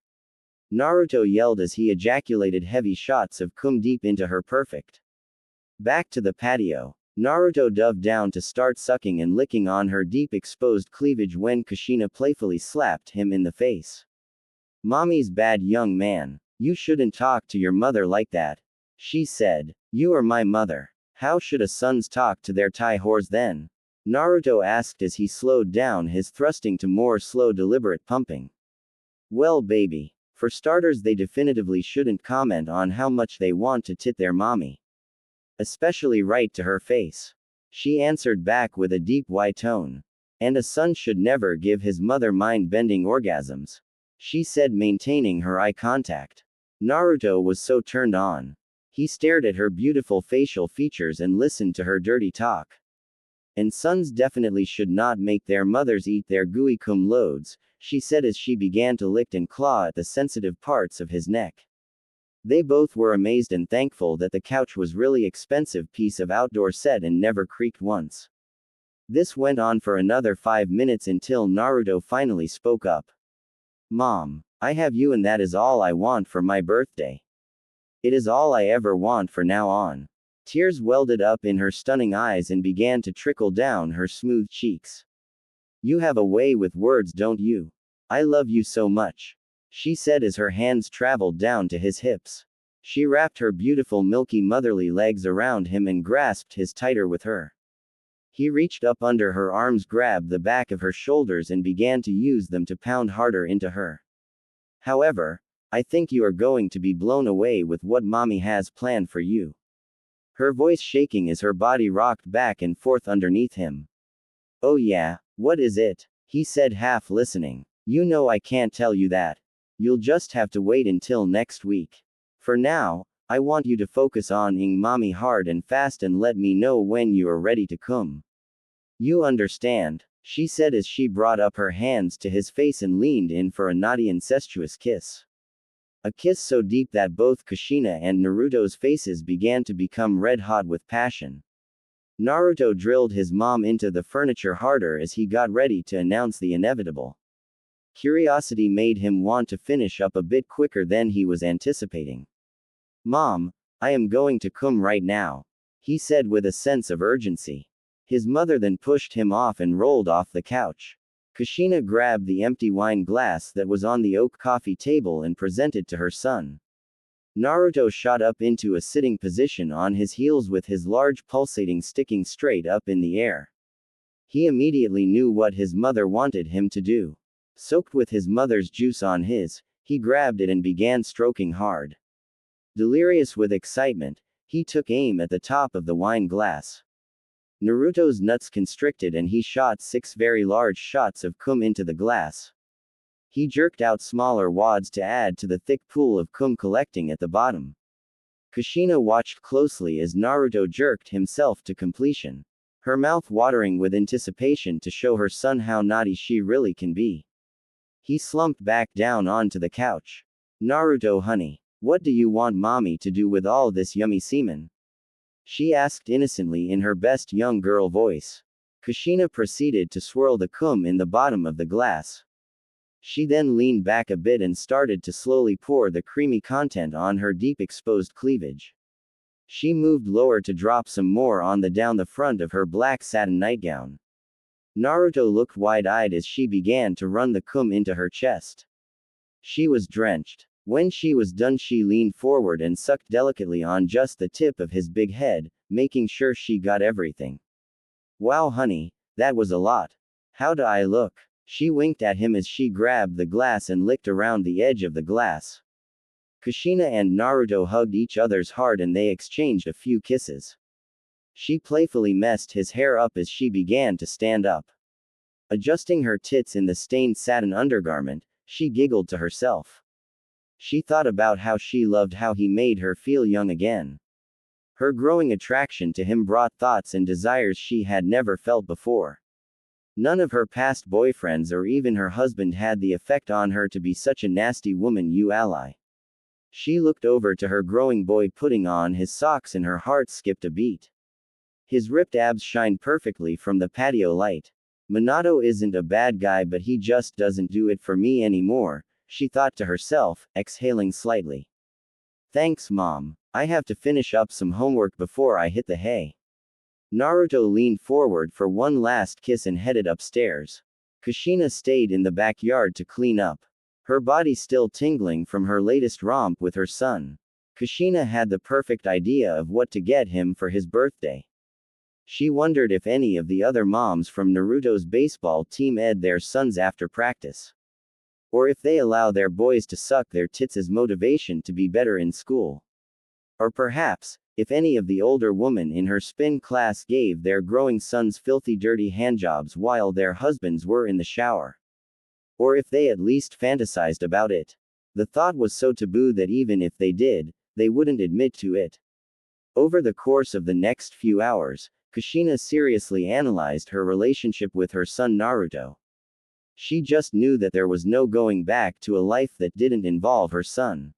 Naruto yelled as he ejaculated heavy shots of cum deep into her perfect. Back to the patio. Naruto dove down to start sucking and licking on her deep exposed cleavage when Kushina playfully slapped him in the face. Mommy's bad, young man. You shouldn't talk to your mother like that. She said. You are my mother. How should a sons talk to their Thai whores then? Naruto asked as he slowed down his thrusting to more slow deliberate pumping. Well, baby. For starters, they definitively shouldn't comment on how much they want to tit their mommy. Especially right to her face. She answered back with a deep Y tone. And a son should never give his mother mind-bending orgasms. She said, maintaining her eye contact. Naruto was so turned on. He stared at her beautiful facial features and listened to her dirty talk. And sons definitely should not make their mothers eat their gooey cum loads, she said as she began to lick and claw at the sensitive parts of his neck. They both were amazed and thankful that the couch was really expensive piece of outdoor set and never creaked once. This went on for another 5 minutes until Naruto finally spoke up. Mom, I have you and that is all I want for my birthday. It is all I ever want from now on. Tears welded up in her stunning eyes and began to trickle down her smooth cheeks. You have a way with words, don't you? I love you so much. She said as her hands traveled down to his hips. She wrapped her beautiful milky motherly legs around him and grasped his tighter with her. He reached up under her arms, grabbed the back of her shoulders and began to use them to pound harder into her. However, I think you are going to be blown away with what mommy has planned for you. Her voice shaking as her body rocked back and forth underneath him. Oh yeah, what is it? He said, half listening. You know I can't tell you that. You'll just have to wait until next week. For now, I want you to focus on ing mommy hard and fast and let me know when you are ready to come. You understand? She said as she brought up her hands to his face and leaned in for a naughty incestuous kiss. A kiss so deep that both Kushina and Naruto's faces began to become red hot with passion. Naruto drilled his mom into the furniture harder as he got ready to announce the inevitable. Curiosity made him want to finish up a bit quicker than he was anticipating. Mom, I am going to come right now, he said with a sense of urgency. His mother then pushed him off and rolled off the couch. Kushina grabbed the empty wine glass that was on the oak coffee table and presented to her son. Naruto shot up into a sitting position on his heels with his large pulsating sticking straight up in the air. He immediately knew what his mother wanted him to do. Soaked with his mother's juice on his, he grabbed it and began stroking hard. Delirious with excitement, he took aim at the top of the wine glass. Naruto's nuts constricted and he shot 6 very large shots of cum into the glass. He jerked out smaller wads to add to the thick pool of cum collecting at the bottom. Kushina watched closely as Naruto jerked himself to completion, her mouth watering with anticipation to show her son how naughty she really can be. He slumped back down onto the couch. Naruto honey, what do you want mommy to do with all this yummy semen? She asked innocently in her best young girl voice. Kushina proceeded to swirl the cum in the bottom of the glass. She then leaned back a bit and started to slowly pour the creamy content on her deep exposed cleavage. She moved lower to drop some more on down the front of her black satin nightgown. Naruto looked wide-eyed as she began to run the cum into her chest. She was drenched. When she was done, she leaned forward and sucked delicately on just the tip of his big head, making sure she got everything. Wow honey, that was a lot. How do I look? She winked at him as she grabbed the glass and licked around the edge of the glass. Kushina and Naruto hugged each other's hard and they exchanged a few kisses. She playfully messed his hair up as she began to stand up. Adjusting her tits in the stained satin undergarment, she giggled to herself. She thought about how she loved how he made her feel young again. Her growing attraction to him brought thoughts and desires she had never felt before. None of her past boyfriends or even her husband had the effect on her to be such a nasty woman, you ally. She looked over to her growing boy putting on his socks and her heart skipped a beat. His ripped abs shined perfectly from the patio light. Minato isn't a bad guy, but he just doesn't do it for me anymore, she thought to herself, exhaling slightly. Thanks mom. I have to finish up some homework before I hit the hay. Naruto leaned forward for one last kiss and headed upstairs. Kushina stayed in the backyard to clean up. Her body still tingling from her latest romp with her son. Kushina had the perfect idea of what to get him for his birthday. She wondered if any of the other moms from Naruto's baseball team ed their sons after practice. Or if they allow their boys to suck their tits as motivation to be better in school. Or perhaps, if any of the older women in her spin class gave their growing sons filthy dirty handjobs while their husbands were in the shower. Or if they at least fantasized about it. The thought was so taboo that even if they did, they wouldn't admit to it. Over the course of the next few hours, Kushina seriously analyzed her relationship with her son Naruto. She just knew that there was no going back to a life that didn't involve her son.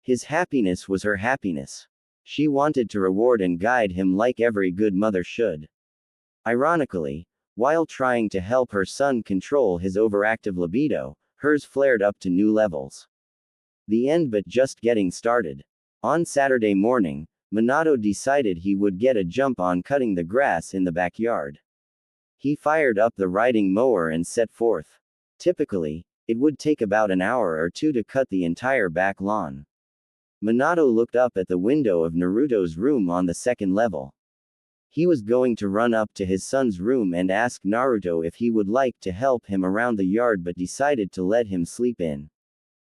His happiness was her happiness. She wanted to reward and guide him like every good mother should. Ironically, while trying to help her son control his overactive libido, hers flared up to new levels. The end, but just getting started. On Saturday morning, Minato decided he would get a jump on cutting the grass in the backyard. He fired up the riding mower and set forth. Typically, it would take about an hour or two to cut the entire back lawn. Minato looked up at the window of Naruto's room on the second level. He was going to run up to his son's room and ask Naruto if he would like to help him around the yard, but decided to let him sleep in.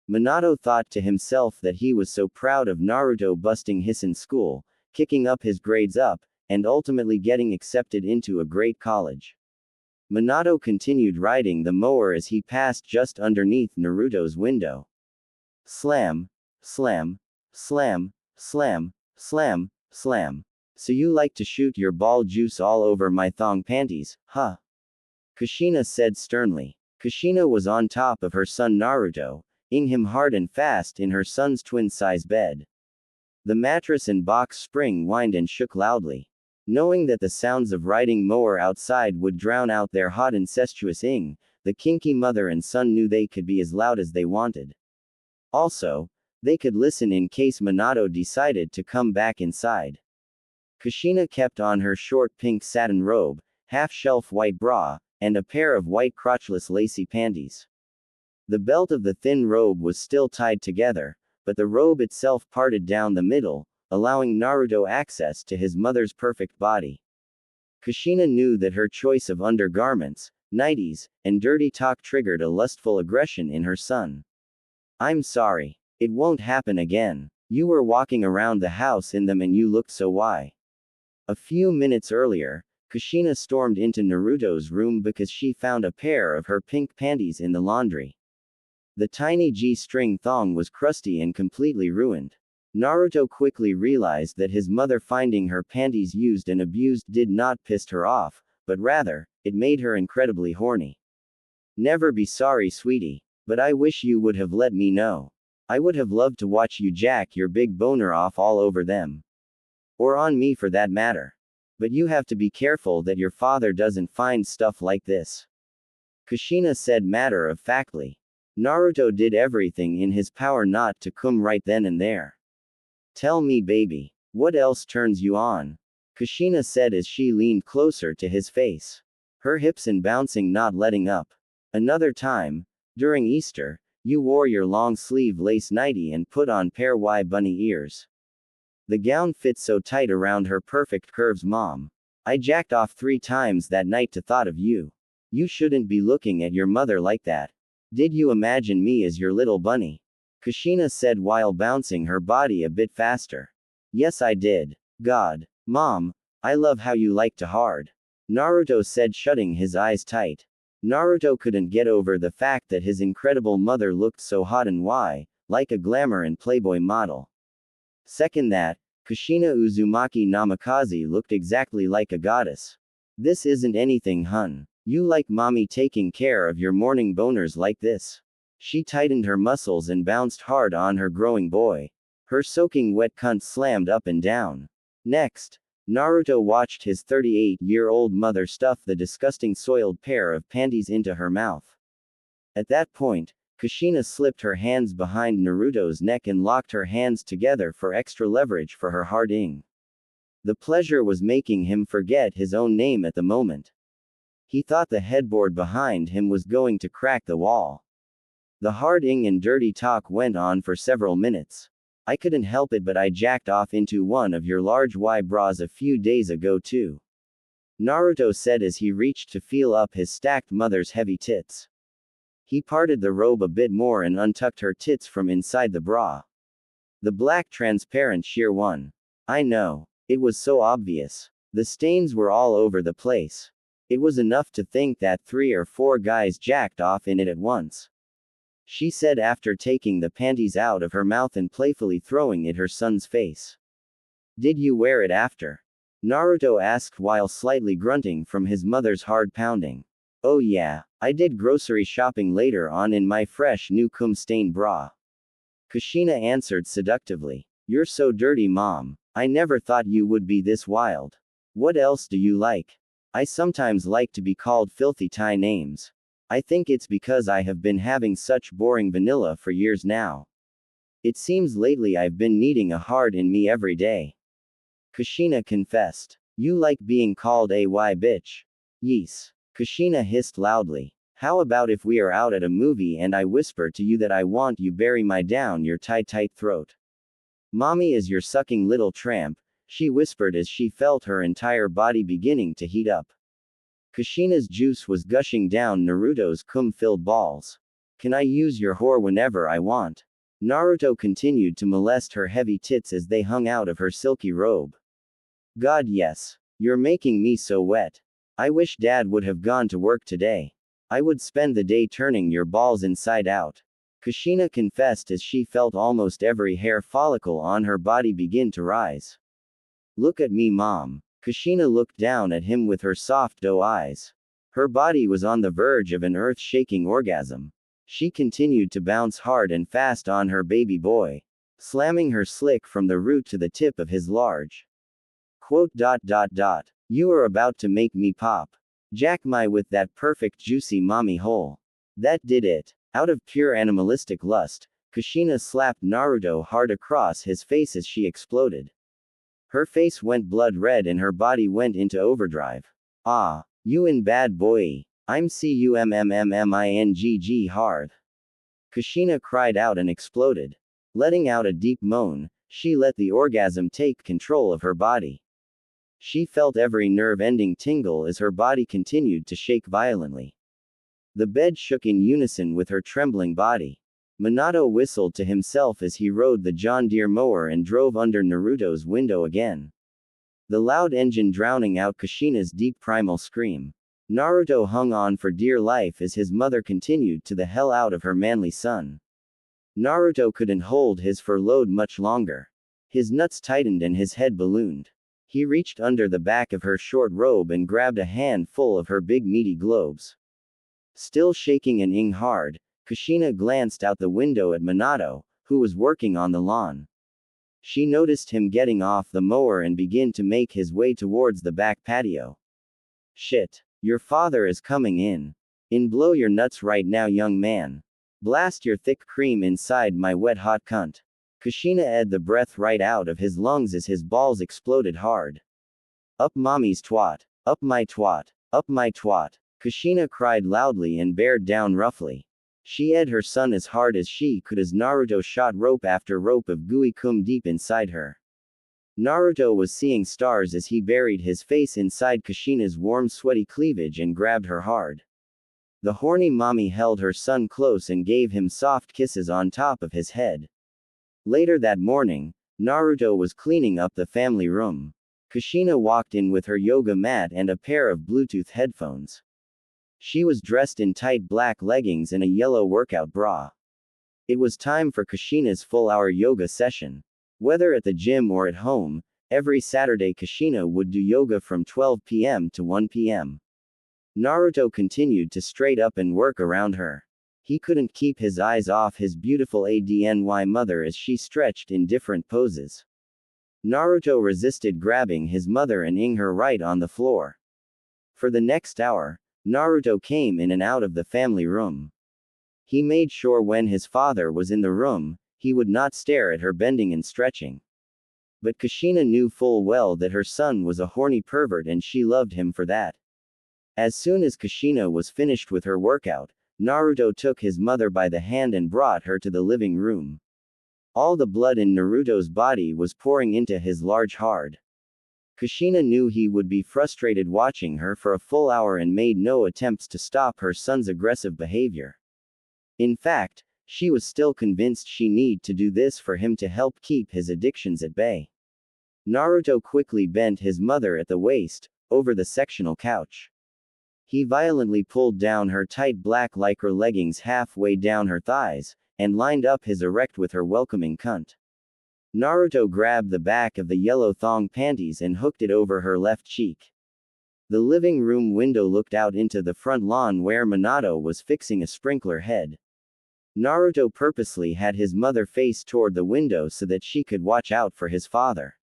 Minato thought to himself that he was so proud of Naruto busting his in school, kicking up his grades up, and ultimately getting accepted into a great college. Minato continued riding the mower as he passed just underneath Naruto's window. Slam, slam, slam, slam, slam, slam. So you like to shoot your ball juice all over my thong panties, huh? Kushina said sternly. Kushina was on top of her son Naruto, ing him hard and fast in her son's twin-size bed. The mattress and box spring whined and shook loudly. Knowing that the sounds of riding mower outside would drown out their hot incestuous ing, the kinky mother and son knew they could be as loud as they wanted. Also, they could listen in case Minato decided to come back inside. Kushina kept on her short pink satin robe, half-shelf white bra, and a pair of white crotchless lacy panties. The belt of the thin robe was still tied together, but the robe itself parted down the middle, allowing Naruto access to his mother's perfect body. Kushina knew that her choice of undergarments, nighties, and dirty talk triggered a lustful aggression in her son. I'm sorry. It won't happen again. You were walking around the house in them and you looked so why. A few minutes earlier, Kushina stormed into Naruto's room because she found a pair of her pink panties in the laundry. The tiny G-string thong was crusty and completely ruined. Naruto quickly realized that his mother finding her panties used and abused did not piss her off, but rather, it made her incredibly horny. Never be sorry, sweetie. But I wish you would have let me know. I would have loved to watch you jack your big boner off all over them. Or on me for that matter. But you have to be careful that your father doesn't find stuff like this. Kushina said matter-of-factly. Naruto did everything in his power not to come right then and there. Tell me, baby, what else turns you on? Kushina said as she leaned closer to his face. Her hips and bouncing, not letting up. Another time, during Easter, you wore your long-sleeve lace nightie and put on pair Y bunny ears. The gown fit so tight around her perfect curves, mom. I jacked off 3 times that night to thought of you. You shouldn't be looking at your mother like that. Did you imagine me as your little bunny? Kushina said while bouncing her body a bit faster. Yes, I did. God. Mom, I love how you like to hard. Naruto said, shutting his eyes tight. Naruto couldn't get over the fact that his incredible mother looked so hot and like a glamour and Playboy model. Second that, Kushina Uzumaki Namikaze looked exactly like a goddess. This isn't anything, hun. You like mommy taking care of your morning boners like this. She tightened her muscles and bounced hard on her growing boy. Her soaking wet cunt slammed up and down. Next, Naruto watched his 38-year-old mother stuff the disgusting soiled pair of panties into her mouth. At that point, Kushina slipped her hands behind Naruto's neck and locked her hands together for extra leverage for her hard ing. The pleasure was making him forget his own name at the moment. He thought the headboard behind him was going to crack the wall. The hard ing and dirty talk went on for several minutes. I couldn't help it, but I jacked off into one of your large Y bras a few days ago too. Naruto said as he reached to feel up his stacked mother's heavy tits. He parted the robe a bit more and untucked her tits from inside the bra. The black transparent sheer one. I know. It was so obvious. The stains were all over the place. It was enough to think that 3 or 4 guys jacked off in it at once. She said after taking the panties out of her mouth and playfully throwing it her son's face. Did you wear it after? Naruto asked while slightly grunting from his mother's hard pounding. Oh yeah, I did grocery shopping later on in my fresh new cum-stained bra. Kushina answered seductively. You're so dirty, mom. I never thought you would be this wild. What else do you like? I sometimes like to be called filthy Thai names. I think it's because I have been having such boring vanilla for years now. It seems lately I've been needing a hard in me every day. Kushina confessed. You like being called a bitch? Yes. Kushina hissed loudly. How about if we are out at a movie and I whisper to you that I want you bury my down your tight throat? Mommy is your sucking little tramp, she whispered as she felt her entire body beginning to heat up. Kushina's juice was gushing down Naruto's cum-filled balls. Can I use your whore whenever I want? Naruto continued to molest her heavy tits as they hung out of her silky robe. God yes. You're making me so wet. I wish Dad would have gone to work today. I would spend the day turning your balls inside out. Kushina confessed as she felt almost every hair follicle on her body begin to rise. Look at me, mom. Kushina looked down at him with her soft doe eyes. Her body was on the verge of an earth-shaking orgasm. She continued to bounce hard and fast on her baby boy, slamming her slick from the root to the tip of his large. Quote. You are about to make me pop. Jack my with that perfect juicy mommy hole. That did it. Out of pure animalistic lust, Kushina slapped Naruto hard across his face as she exploded. Her face went blood red and her body went into overdrive. Ah, you in bad boy. I'm cummmming hard. Kushina cried out and exploded. Letting out a deep moan, she let the orgasm take control of her body. She felt every nerve-ending tingle as her body continued to shake violently. The bed shook in unison with her trembling body. Minato whistled to himself as he rode the John Deere mower and drove under Naruto's window again. The loud engine drowning out Kushina's deep primal scream. Naruto hung on for dear life as his mother continued to the hell out of her manly son. Naruto couldn't hold his fur load much longer. His nuts tightened and his head ballooned. He reached under the back of her short robe and grabbed a handful of her big meaty globes. Still shaking and ing hard, Kushina glanced out the window at Minato, who was working on the lawn. She noticed him getting off the mower and begin to make his way towards the back patio. Shit. Your father is coming in. Blow your nuts right now, young man. Blast your thick cream inside my wet hot cunt. Kushina ed the breath right out of his lungs as his balls exploded hard. Up mommy's twat. Up my twat. Up my twat. Kushina cried loudly and bared down roughly. She ed her son as hard as she could as Naruto shot rope after rope of gooey cum deep inside her. Naruto was seeing stars as he buried his face inside Kushina's warm sweaty cleavage and grabbed her hard. The horny mommy held her son close and gave him soft kisses on top of his head. Later that morning, Naruto was cleaning up the family room. Kushina walked in with her yoga mat and a pair of Bluetooth headphones. She was dressed in tight black leggings and a yellow workout bra. It was time for Kushina's full-hour yoga session. Whether at the gym or at home, every Saturday Kushina would do yoga from 12 p.m. to 1 p.m. Naruto continued to straight up and work around her. He couldn't keep his eyes off his beautiful ADNY mother as she stretched in different poses. Naruto resisted grabbing his mother and ing her right on the floor. For the next hour, Naruto came in and out of the family room. He made sure when his father was in the room, he would not stare at her bending and stretching. But Kushina knew full well that her son was a horny pervert and she loved him for that. As soon as Kushina was finished with her workout, Naruto took his mother by the hand and brought her to the living room. All the blood in Naruto's body was pouring into his large heart. Kushina knew he would be frustrated watching her for a full hour and made no attempts to stop her son's aggressive behavior. In fact, she was still convinced she needed to do this for him to help keep his addictions at bay. Naruto quickly bent his mother at the waist, over the sectional couch. He violently pulled down her tight black lycra leggings halfway down her thighs, and lined up his erect with her welcoming cunt. Naruto grabbed the back of the yellow thong panties and hooked it over her left cheek. The living room window looked out into the front lawn where Minato was fixing a sprinkler head. Naruto purposely had his mother face toward the window so that she could watch out for his father.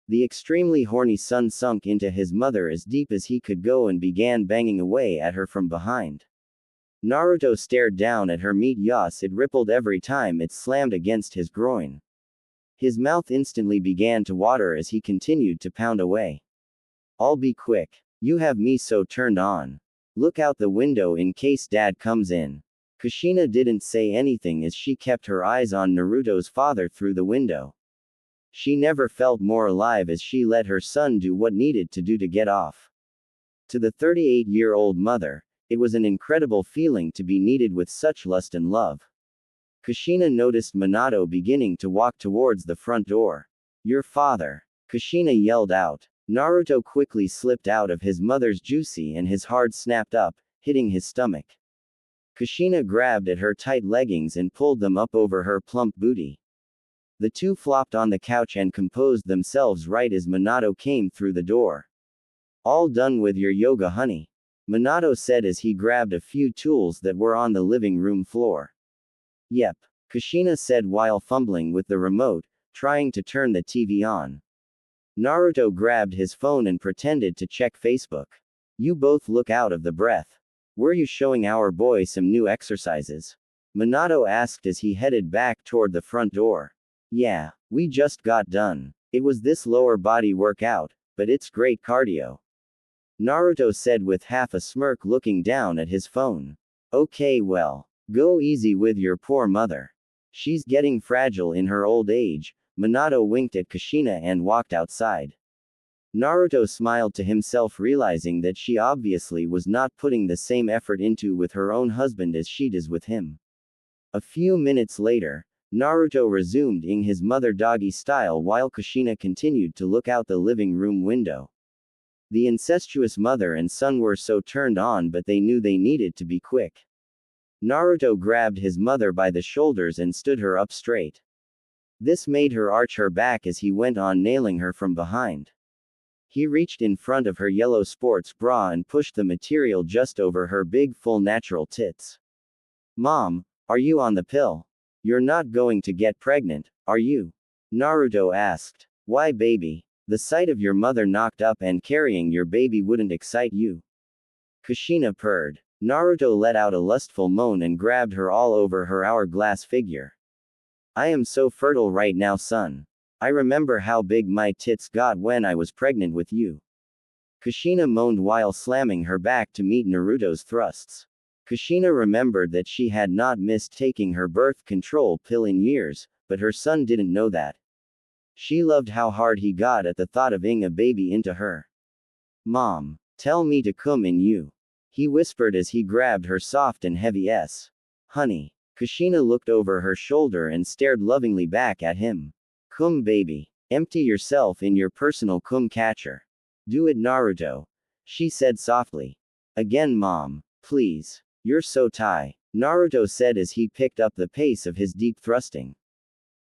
The extremely horny son sunk into his mother as deep as he could go and began banging away at her from behind. Naruto stared down at her meat yass. It rippled every time it slammed against his groin. His mouth instantly began to water as he continued to pound away. I'll be quick. You have me so turned on. Look out the window in case dad comes in. Kushina didn't say anything as she kept her eyes on Naruto's father through the window. She never felt more alive as she let her son do what needed to do to get off. To the 38-year-old mother, it was an incredible feeling to be needed with such lust and love. Kushina noticed Minato beginning to walk towards the front door. Your father. Kushina yelled out. Naruto quickly slipped out of his mother's juicy and his hard snapped up, hitting his stomach. Kushina grabbed at her tight leggings and pulled them up over her plump booty. The two flopped on the couch and composed themselves right as Minato came through the door. All done with your yoga, honey? Minato said as he grabbed a few tools that were on the living room floor. Yep, Kushina said while fumbling with the remote, trying to turn the TV on. Naruto grabbed his phone and pretended to check Facebook. You both look out of the breath. Were you showing our boy some new exercises? Minato asked as he headed back toward the front door. Yeah, we just got done. It was this lower body workout, but it's great cardio. Naruto said with half a smirk looking down at his phone. Okay, well. Go easy with your poor mother. She's getting fragile in her old age. Minato winked at Kushina and walked outside. Naruto smiled to himself, realizing that she obviously was not putting the same effort into with her own husband as she does with him. A few minutes later, Naruto resumed ing his mother doggy style while Kushina continued to look out the living room window. The incestuous mother and son were so turned on, but they knew they needed to be quick. Naruto grabbed his mother by the shoulders and stood her up straight. This made her arch her back as he went on nailing her from behind. He reached in front of her yellow sports bra and pushed the material just over her big full natural tits. Mom, are you on the pill? You're not going to get pregnant, are you? Naruto asked. Why, baby? The sight of your mother knocked up and carrying your baby wouldn't excite you? Kushina purred. Naruto let out a lustful moan and grabbed her all over her hourglass figure. I am so fertile right now, son. I remember how big my tits got when I was pregnant with you. Kushina moaned while slamming her back to meet Naruto's thrusts. Kushina remembered that she had not missed taking her birth control pill in years, but her son didn't know that. She loved how hard he got at the thought of ing a baby into her. Mom, tell me to come in you. He whispered as he grabbed her soft and heavy s. Honey. Kushina looked over her shoulder and stared lovingly back at him. Cum baby. Empty yourself in your personal cum catcher. Do it, Naruto. She said softly. Again, Mom. Please. You're so tight. Naruto said as he picked up the pace of his deep thrusting.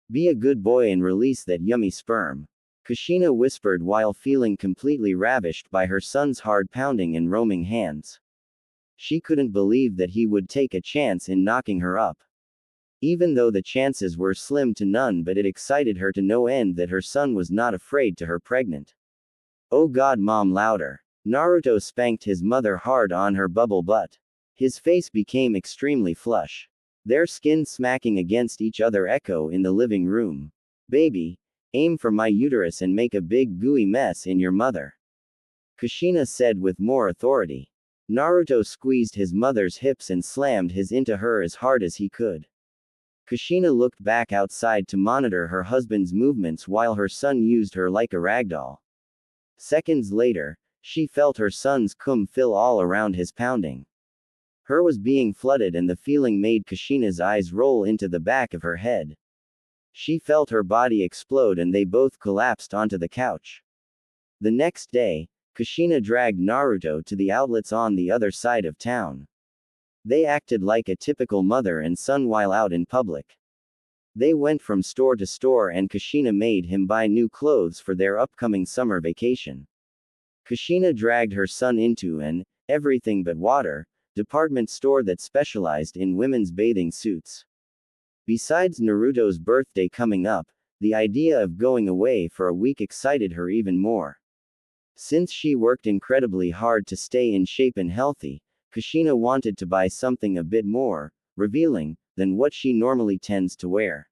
Be a good boy and release that yummy sperm. Kushina whispered while feeling completely ravished by her son's hard pounding and roaming hands. She couldn't believe that he would take a chance in knocking her up. Even though the chances were slim to none, but it excited her to no end that her son was not afraid to her pregnant. Oh God, Mom, louder. Naruto spanked his mother hard on her bubble butt. His face became extremely flush. Their skin smacking against each other echo in the living room. Baby, aim for my uterus and make a big gooey mess in your mother. Kushina said with more authority. Naruto squeezed his mother's hips and slammed his into her as hard as he could. Kushina looked back outside to monitor her husband's movements while her son used her like a ragdoll. Seconds later, she felt her son's cum fill all around his pounding. Her was being flooded and the feeling made Kushina's eyes roll into the back of her head. She felt her body explode and they both collapsed onto the couch. The next day, Kushina dragged Naruto to the outlets on the other side of town. They acted like a typical mother and son while out in public. They went from store to store and Kushina made him buy new clothes for their upcoming summer vacation. Kushina dragged her son into an everything but water department store that specialized in women's bathing suits. Besides Naruto's birthday coming up, the idea of going away for a week excited her even more. Since she worked incredibly hard to stay in shape and healthy, Kushina wanted to buy something a bit more revealing than what she normally tends to wear.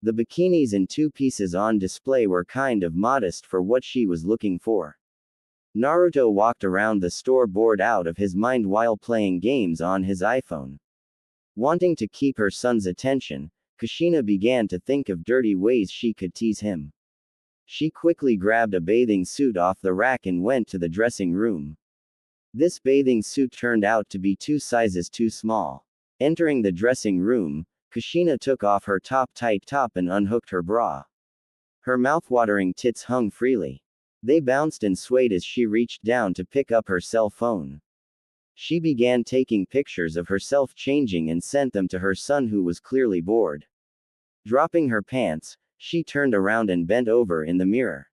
The bikinis and two pieces on display were kind of modest for what she was looking for. Naruto walked around the store bored out of his mind while playing games on his iPhone. Wanting to keep her son's attention, Kushina began to think of dirty ways she could tease him. She quickly grabbed a bathing suit off the rack and went to the dressing room. This bathing suit turned out to be 2 sizes too small. Entering the dressing room, Kushina took off her tight top and unhooked her bra. Her mouthwatering tits hung freely. They bounced and swayed as she reached down to pick up her cell phone. She began taking pictures of herself changing and sent them to her son, who was clearly bored. Dropping her pants, she turned around and bent over in the mirror.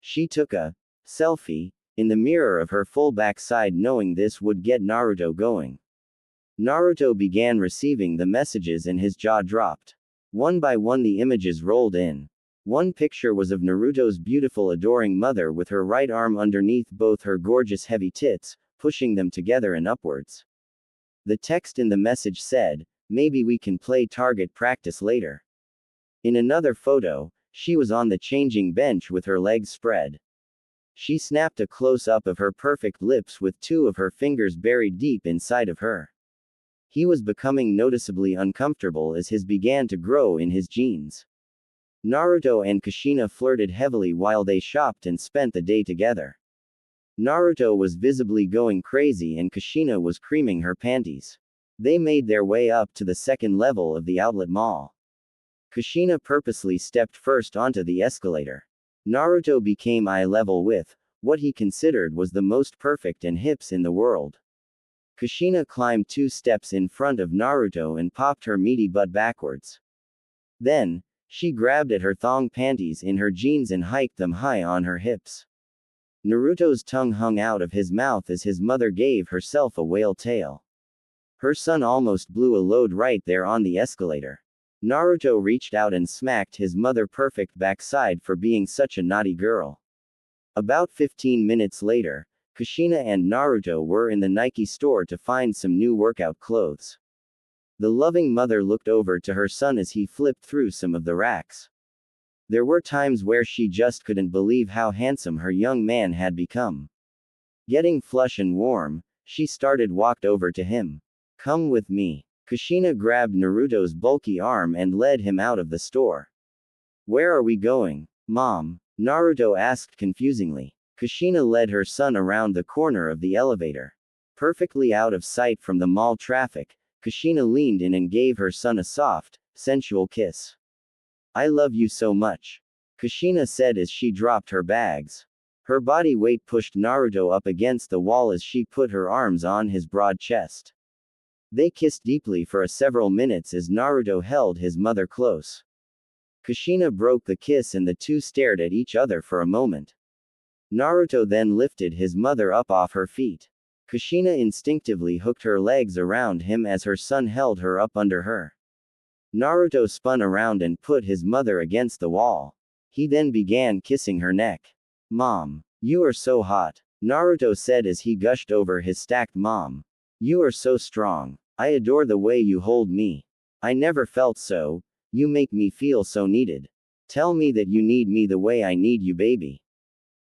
She took a selfie in the mirror of her full backside, knowing this would get Naruto going. Naruto began receiving the messages and his jaw dropped. One by one the images rolled in. One picture was of Naruto's beautiful adoring mother with her right arm underneath both her gorgeous heavy tits, pushing them together and upwards. The text in the message said, "Maybe we can play target practice later." In another photo, she was on the changing bench with her legs spread. She snapped a close-up of her perfect lips with two of her fingers buried deep inside of her. He was becoming noticeably uncomfortable as his began to grow in his jeans. Naruto and Kushina flirted heavily while they shopped and spent the day together. Naruto was visibly going crazy and Kushina was creaming her panties. They made their way up to the second level of the outlet mall. Kushina purposely stepped first onto the escalator. Naruto became eye level with what he considered was the most perfect and hips in the world. Kushina climbed 2 steps in front of Naruto and popped her meaty butt backwards. Then, she grabbed at her thong panties in her jeans and hiked them high on her hips. Naruto's tongue hung out of his mouth as his mother gave herself a whale tail. Her son almost blew a load right there on the escalator. Naruto reached out and smacked his mother perfect backside for being such a naughty girl. About 15 minutes later, Kushina and Naruto were in the Nike store to find some new workout clothes. The loving mother looked over to her son as he flipped through some of the racks. There were times where she just couldn't believe how handsome her young man had become. Getting flush and warm, she walked over to him. "Come with me." Kushina grabbed Naruto's bulky arm and led him out of the store. "Where are we going, Mom?" Naruto asked confusingly. Kushina led her son around the corner of the elevator. Perfectly out of sight from the mall traffic, Kushina leaned in and gave her son a soft, sensual kiss. "I love you so much," Kushina said as she dropped her bags. Her body weight pushed Naruto up against the wall as she put her arms on his broad chest. They kissed deeply for several minutes as Naruto held his mother close. Kushina broke the kiss and the two stared at each other for a moment. Naruto then lifted his mother up off her feet. Kushina instinctively hooked her legs around him as her son held her up under her. Naruto spun around and put his mother against the wall. He then began kissing her neck. "Mom, you are so hot," Naruto said as he gushed over his stacked mom. "You are so strong. I adore the way you hold me. I never felt so. You make me feel so needed. Tell me that you need me the way I need you, baby,"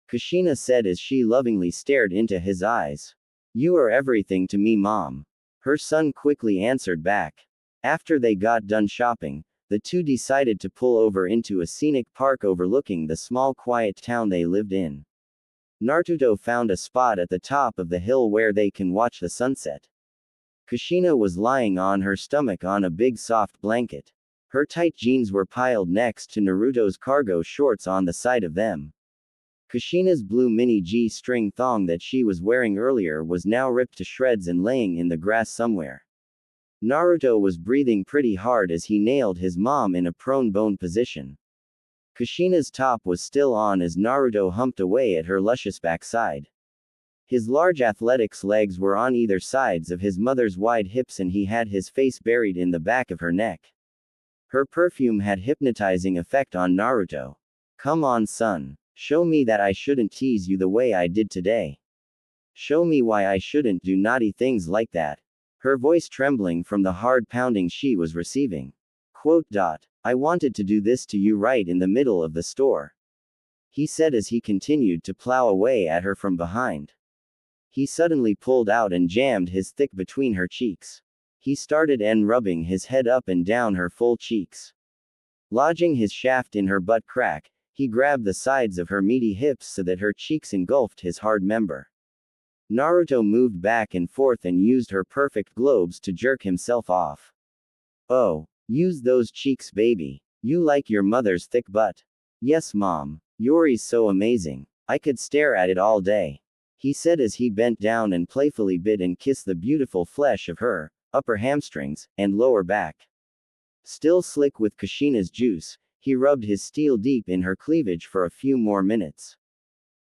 Kushina said as she lovingly stared into his eyes. "You are everything to me, Mom," her son quickly answered back. After they got done shopping, the two decided to pull over into a scenic park overlooking the small quiet town they lived in. Naruto found a spot at the top of the hill where they can watch the sunset. Kushina was lying on her stomach on a big soft blanket. Her tight jeans were piled next to Naruto's cargo shorts on the side of them. Kushina's blue mini G-string thong that she was wearing earlier was now ripped to shreds and laying in the grass somewhere. Naruto was breathing pretty hard as he nailed his mom in a prone bone position. Kushina's top was still on as Naruto humped away at her luscious backside. His large athletics legs were on either sides of his mother's wide hips and he had his face buried in the back of her neck. Her perfume had hypnotizing effect on Naruto. "Come on, son. Show me that I shouldn't tease you the way I did today. Show me why I shouldn't do naughty things like that," her voice trembling from the hard pounding she was receiving. "I wanted to do this to you right in the middle of the store," he said as he continued to plow away at her from behind. He suddenly pulled out and jammed his thick between her cheeks. He started rubbing his head up and down her full cheeks. Lodging his shaft in her butt crack, he grabbed the sides of her meaty hips so that her cheeks engulfed his hard member. Naruto moved back and forth and used her perfect globes to jerk himself off. "Oh, use those cheeks, baby. You like your mother's thick butt." "Yes, Mom. Yori's so amazing. I could stare at it all day," he said as he bent down and playfully bit and kissed the beautiful flesh of her upper hamstrings and lower back. Still slick with Kushina's juice, he rubbed his steel deep in her cleavage for a few more minutes.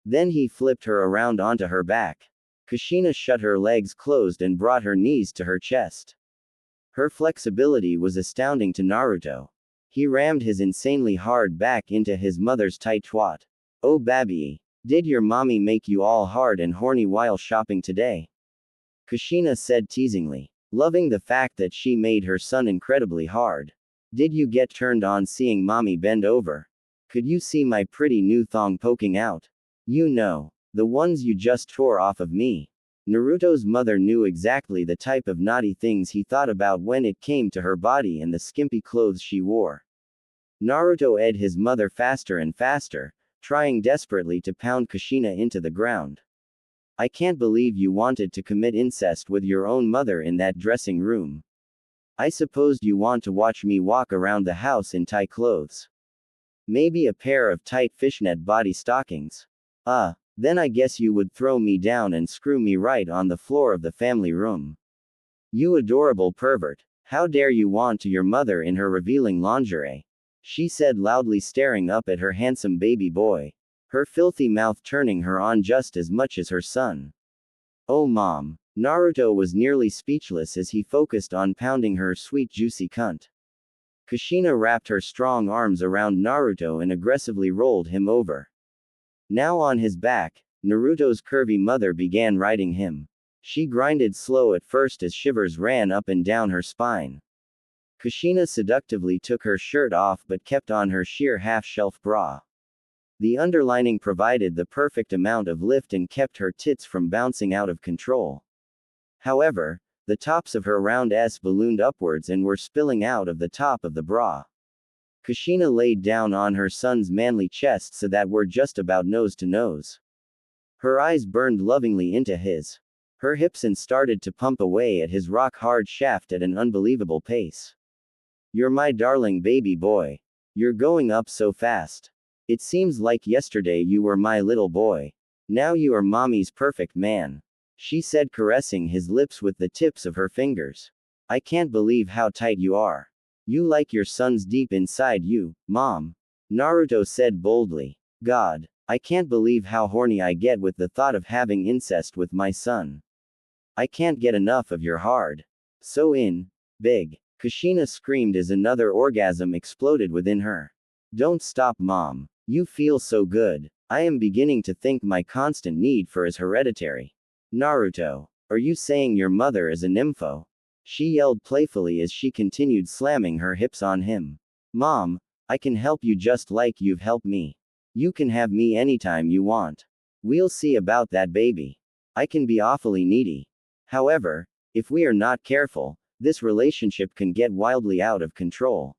Then he flipped her around onto her back. Kushina shut her legs closed and brought her knees to her chest. Her flexibility was astounding to Naruto. He rammed his insanely hard back into his mother's tight twat. "Oh babby, did your mommy make you all hard and horny while shopping today?" Kushina said teasingly, loving the fact that she made her son incredibly hard. "Did you get turned on seeing mommy bend over? Could you see my pretty new thong poking out?" You know, the ones you just tore off of me. Naruto's mother knew exactly the type of naughty things he thought about when it came to her body and the skimpy clothes she wore. Naruto ed his mother faster and faster, trying desperately to pound Kushina into the ground. I can't believe you wanted to commit incest with your own mother in that dressing room. I supposed you want to watch me walk around the house in tight clothes. Maybe a pair of tight fishnet body stockings. Then I guess you would throw me down and screw me right on the floor of the family room. You adorable pervert. How dare you want to your mother in her revealing lingerie? She said loudly, staring up at her handsome baby boy. Her filthy mouth turning her on just as much as her son. Oh mom. Naruto was nearly speechless as he focused on pounding her sweet juicy cunt. Kushina wrapped her strong arms around Naruto and aggressively rolled him over. Now on his back, Naruto's curvy mother began riding him. She grinded slow at first as shivers ran up and down her spine. Kushina seductively took her shirt off but kept on her sheer half-shelf bra. The underlining provided the perfect amount of lift and kept her tits from bouncing out of control. However, the tops of her round S ballooned upwards and were spilling out of the top of the bra. Kushina laid down on her son's manly chest so that we're just about nose to nose. Her eyes burned lovingly into his. Her hips and started to pump away at his rock-hard shaft at an unbelievable pace. You're my darling baby boy. You're going up so fast. It seems like yesterday you were my little boy. Now you are mommy's perfect man. She said, caressing his lips with the tips of her fingers. I can't believe how tight you are. You like your sons deep inside you, mom. Naruto said boldly. God, I can't believe how horny I get with the thought of having incest with my son. I can't get enough of your hard. So big. Kushina screamed as another orgasm exploded within her. Don't stop, mom. You feel so good. I am beginning to think my constant need for is hereditary. Naruto, are you saying your mother is a nympho? She yelled playfully as she continued slamming her hips on him. Mom, I can help you just like you've helped me. You can have me anytime you want. We'll see about that, baby. I can be awfully needy. However, if we are not careful, this relationship can get wildly out of control.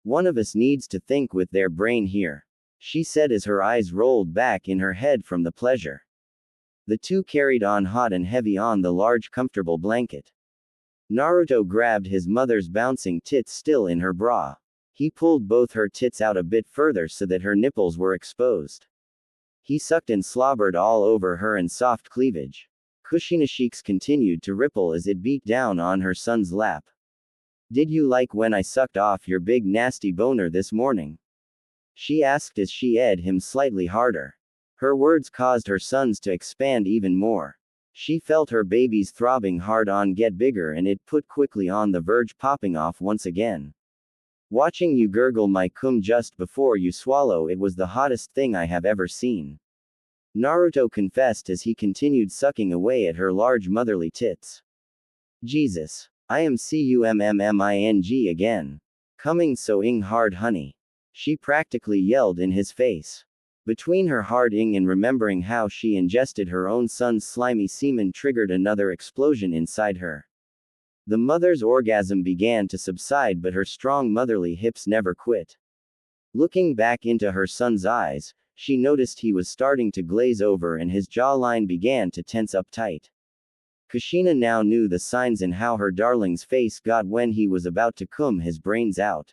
One of us needs to think with their brain here, she said as her eyes rolled back in her head from the pleasure. The two carried on hot and heavy on the large comfortable blanket. Naruto grabbed his mother's bouncing tits still in her bra. He pulled both her tits out a bit further so that her nipples were exposed. He sucked and slobbered all over her in soft cleavage. Kushina's cheeks continued to ripple as it beat down on her son's lap. Did you like when I sucked off your big nasty boner this morning? She asked as she ed him slightly harder. Her words caused her sons to expand even more. She felt her baby's throbbing hard on get bigger and it put quickly on the verge popping off once again. Watching you gurgle my cum just before you swallow it was the hottest thing I have ever seen. Naruto confessed as he continued sucking away at her large motherly tits. Jesus. I am cumming again. Coming so hard, honey. She practically yelled in his face. Between her hard and remembering how she ingested her own son's slimy semen triggered another explosion inside her. The mother's orgasm began to subside, but her strong motherly hips never quit. Looking back into her son's eyes, she noticed he was starting to glaze over and his jawline began to tense up tight. Kushina now knew the signs and how her darling's face got when he was about to cum his brains out.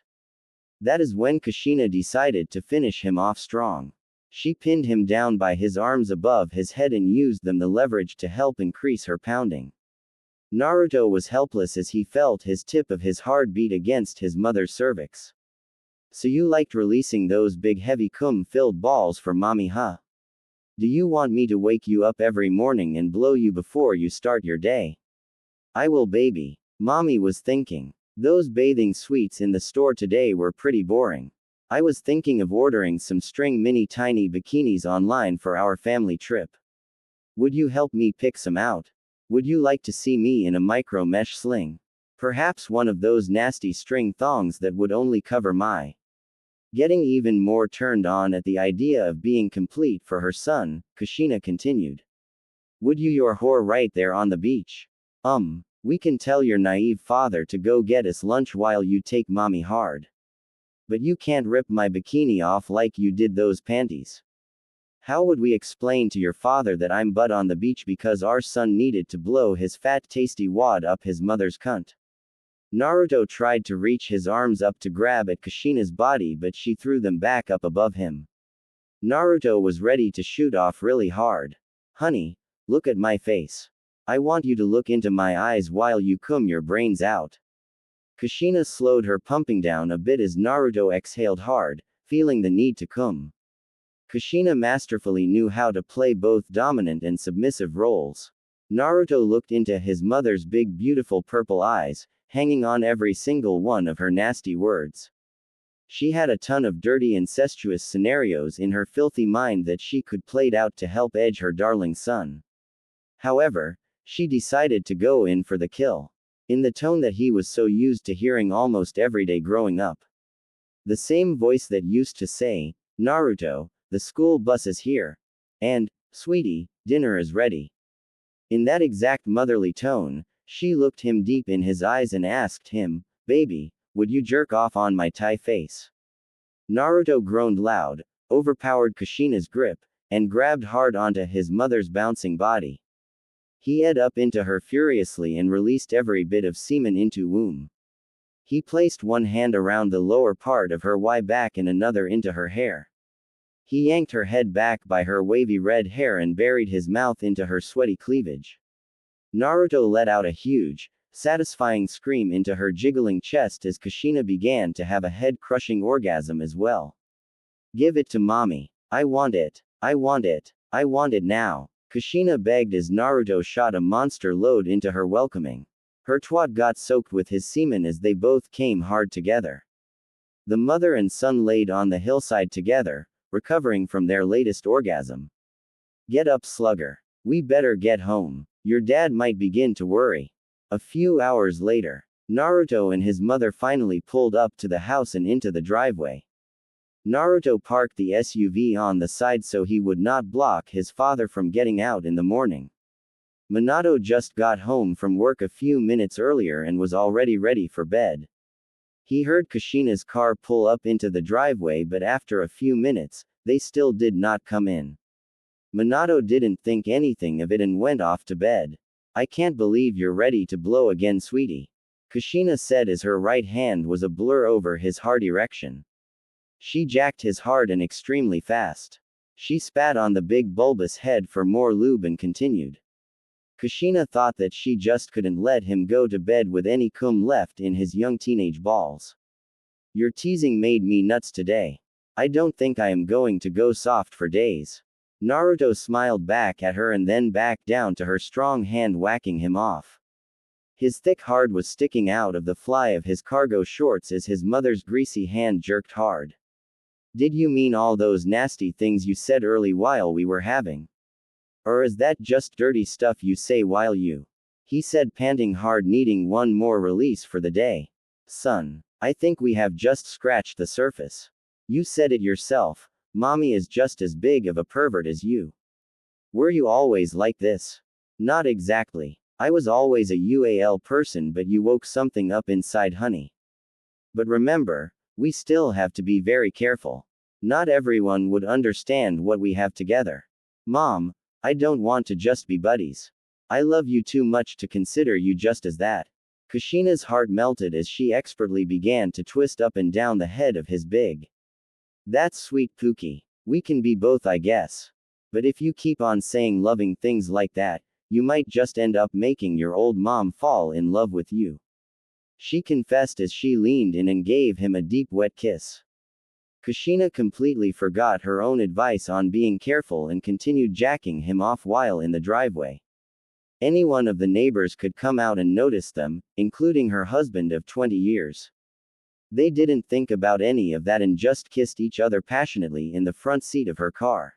That is when Kushina decided to finish him off strong. She pinned him down by his arms above his head and used them the leverage to help increase her pounding. Naruto was helpless as he felt his tip of his hard beat against his mother's cervix. So you liked releasing those big heavy cum-filled balls for mommy, huh? Do you want me to wake you up every morning and blow you before you start your day? I will, baby. Mommy was thinking. Those bathing suites in the store today were pretty boring. I was thinking of ordering some string mini tiny bikinis online for our family trip. Would you help me pick some out? Would you like to see me in a micro mesh sling? Perhaps one of those nasty string thongs that would only cover my Getting even more turned on at the idea of being complete for her son, Kushina continued. Would you your whore right there on the beach? We can tell your naive father to go get us lunch while you take mommy hard. But you can't rip my bikini off like you did those panties. How would we explain to your father that I'm butt on the beach because our son needed to blow his fat tasty wad up his mother's cunt? Naruto tried to reach his arms up to grab at Kushina's body, but she threw them back up above him. Naruto was ready to shoot off really hard. Honey, look at my face. I want you to look into my eyes while you cum your brains out. Kushina slowed her pumping down a bit as Naruto exhaled hard, feeling the need to cum. Kushina masterfully knew how to play both dominant and submissive roles. Naruto looked into his mother's big beautiful purple eyes, hanging on every single one of her nasty words. She had a ton of dirty incestuous scenarios in her filthy mind that she could play out to help edge her darling son. However, she decided to go in for the kill. In the tone that he was so used to hearing almost every day growing up. The same voice that used to say, Naruto, the school bus is here. And, sweetie, dinner is ready. In that exact motherly tone, she looked him deep in his eyes and asked him, baby, would you jerk off on my Thai face? Naruto groaned loud, overpowered Kushina's grip, and grabbed hard onto his mother's bouncing body. He ed up into her furiously and released every bit of semen into womb. He placed one hand around the lower part of her back and another into her hair. He yanked her head back by her wavy red hair and buried his mouth into her sweaty cleavage. Naruto let out a huge, satisfying scream into her jiggling chest as Kushina began to have a head-crushing orgasm as well. Give it to mommy. I want it. I want it. I want it now. Kushina begged as Naruto shot a monster load into her welcoming. Her twat got soaked with his semen as they both came hard together. The mother and son laid on the hillside together, recovering from their latest orgasm. Get up, slugger. We better get home. Your dad might begin to worry. A few hours later, Naruto and his mother finally pulled up to the house and into the driveway. Naruto parked the SUV on the side so he would not block his father from getting out in the morning. Minato just got home from work a few minutes earlier and was already ready for bed. He heard Kushina's car pull up into the driveway, but after a few minutes, they still did not come in. Minato didn't think anything of it and went off to bed. I can't believe you're ready to blow again, sweetie. Kushina said as her right hand was a blur over his hard erection. She jacked his hard and extremely fast. She spat on the big bulbous head for more lube and continued. Kushina thought that she just couldn't let him go to bed with any cum left in his young teenage balls. Your teasing made me nuts today. I don't think I am going to go soft for days. Naruto smiled back at her and then back down to her strong hand whacking him off. His thick hard was sticking out of the fly of his cargo shorts as his mother's greasy hand jerked hard. Did you mean all those nasty things you said early while we were having? Or is that just dirty stuff you say while you? He said, panting hard, needing one more release for the day. Son, I think we have just scratched the surface. You said it yourself, mommy is just as big of a pervert as you. Were you always like this? Not exactly. I was always a UAL person, but you woke something up inside, honey. But remember, we still have to be very careful. Not everyone would understand what we have together. Mom, I don't want to just be buddies. I love you too much to consider you just as that. Kushina's heart melted as she expertly began to twist up and down the head of his big. That's sweet, Pookie. We can be both, I guess. But if you keep on saying loving things like that, you might just end up making your old mom fall in love with you. She confessed as she leaned in and gave him a deep wet kiss. Kushina completely forgot her own advice on being careful and continued jacking him off while in the driveway. Any one of the neighbors could come out and notice them, including her husband of 20 years. They didn't think about any of that and just kissed each other passionately in the front seat of her car.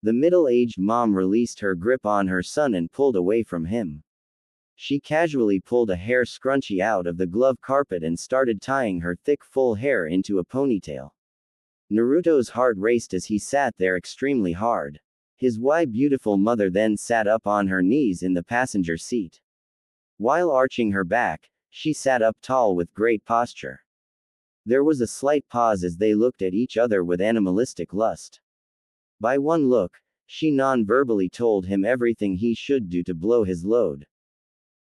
The middle-aged mom released her grip on her son and pulled away from him. She casually pulled a hair scrunchie out of the glove carpet and started tying her thick full hair into a ponytail. Naruto's heart raced as he sat there extremely hard. His beautiful mother then sat up on her knees in the passenger seat. While arching her back, she sat up tall with great posture. There was a slight pause as they looked at each other with animalistic lust. By one look, she non-verbally told him everything he should do to blow his load.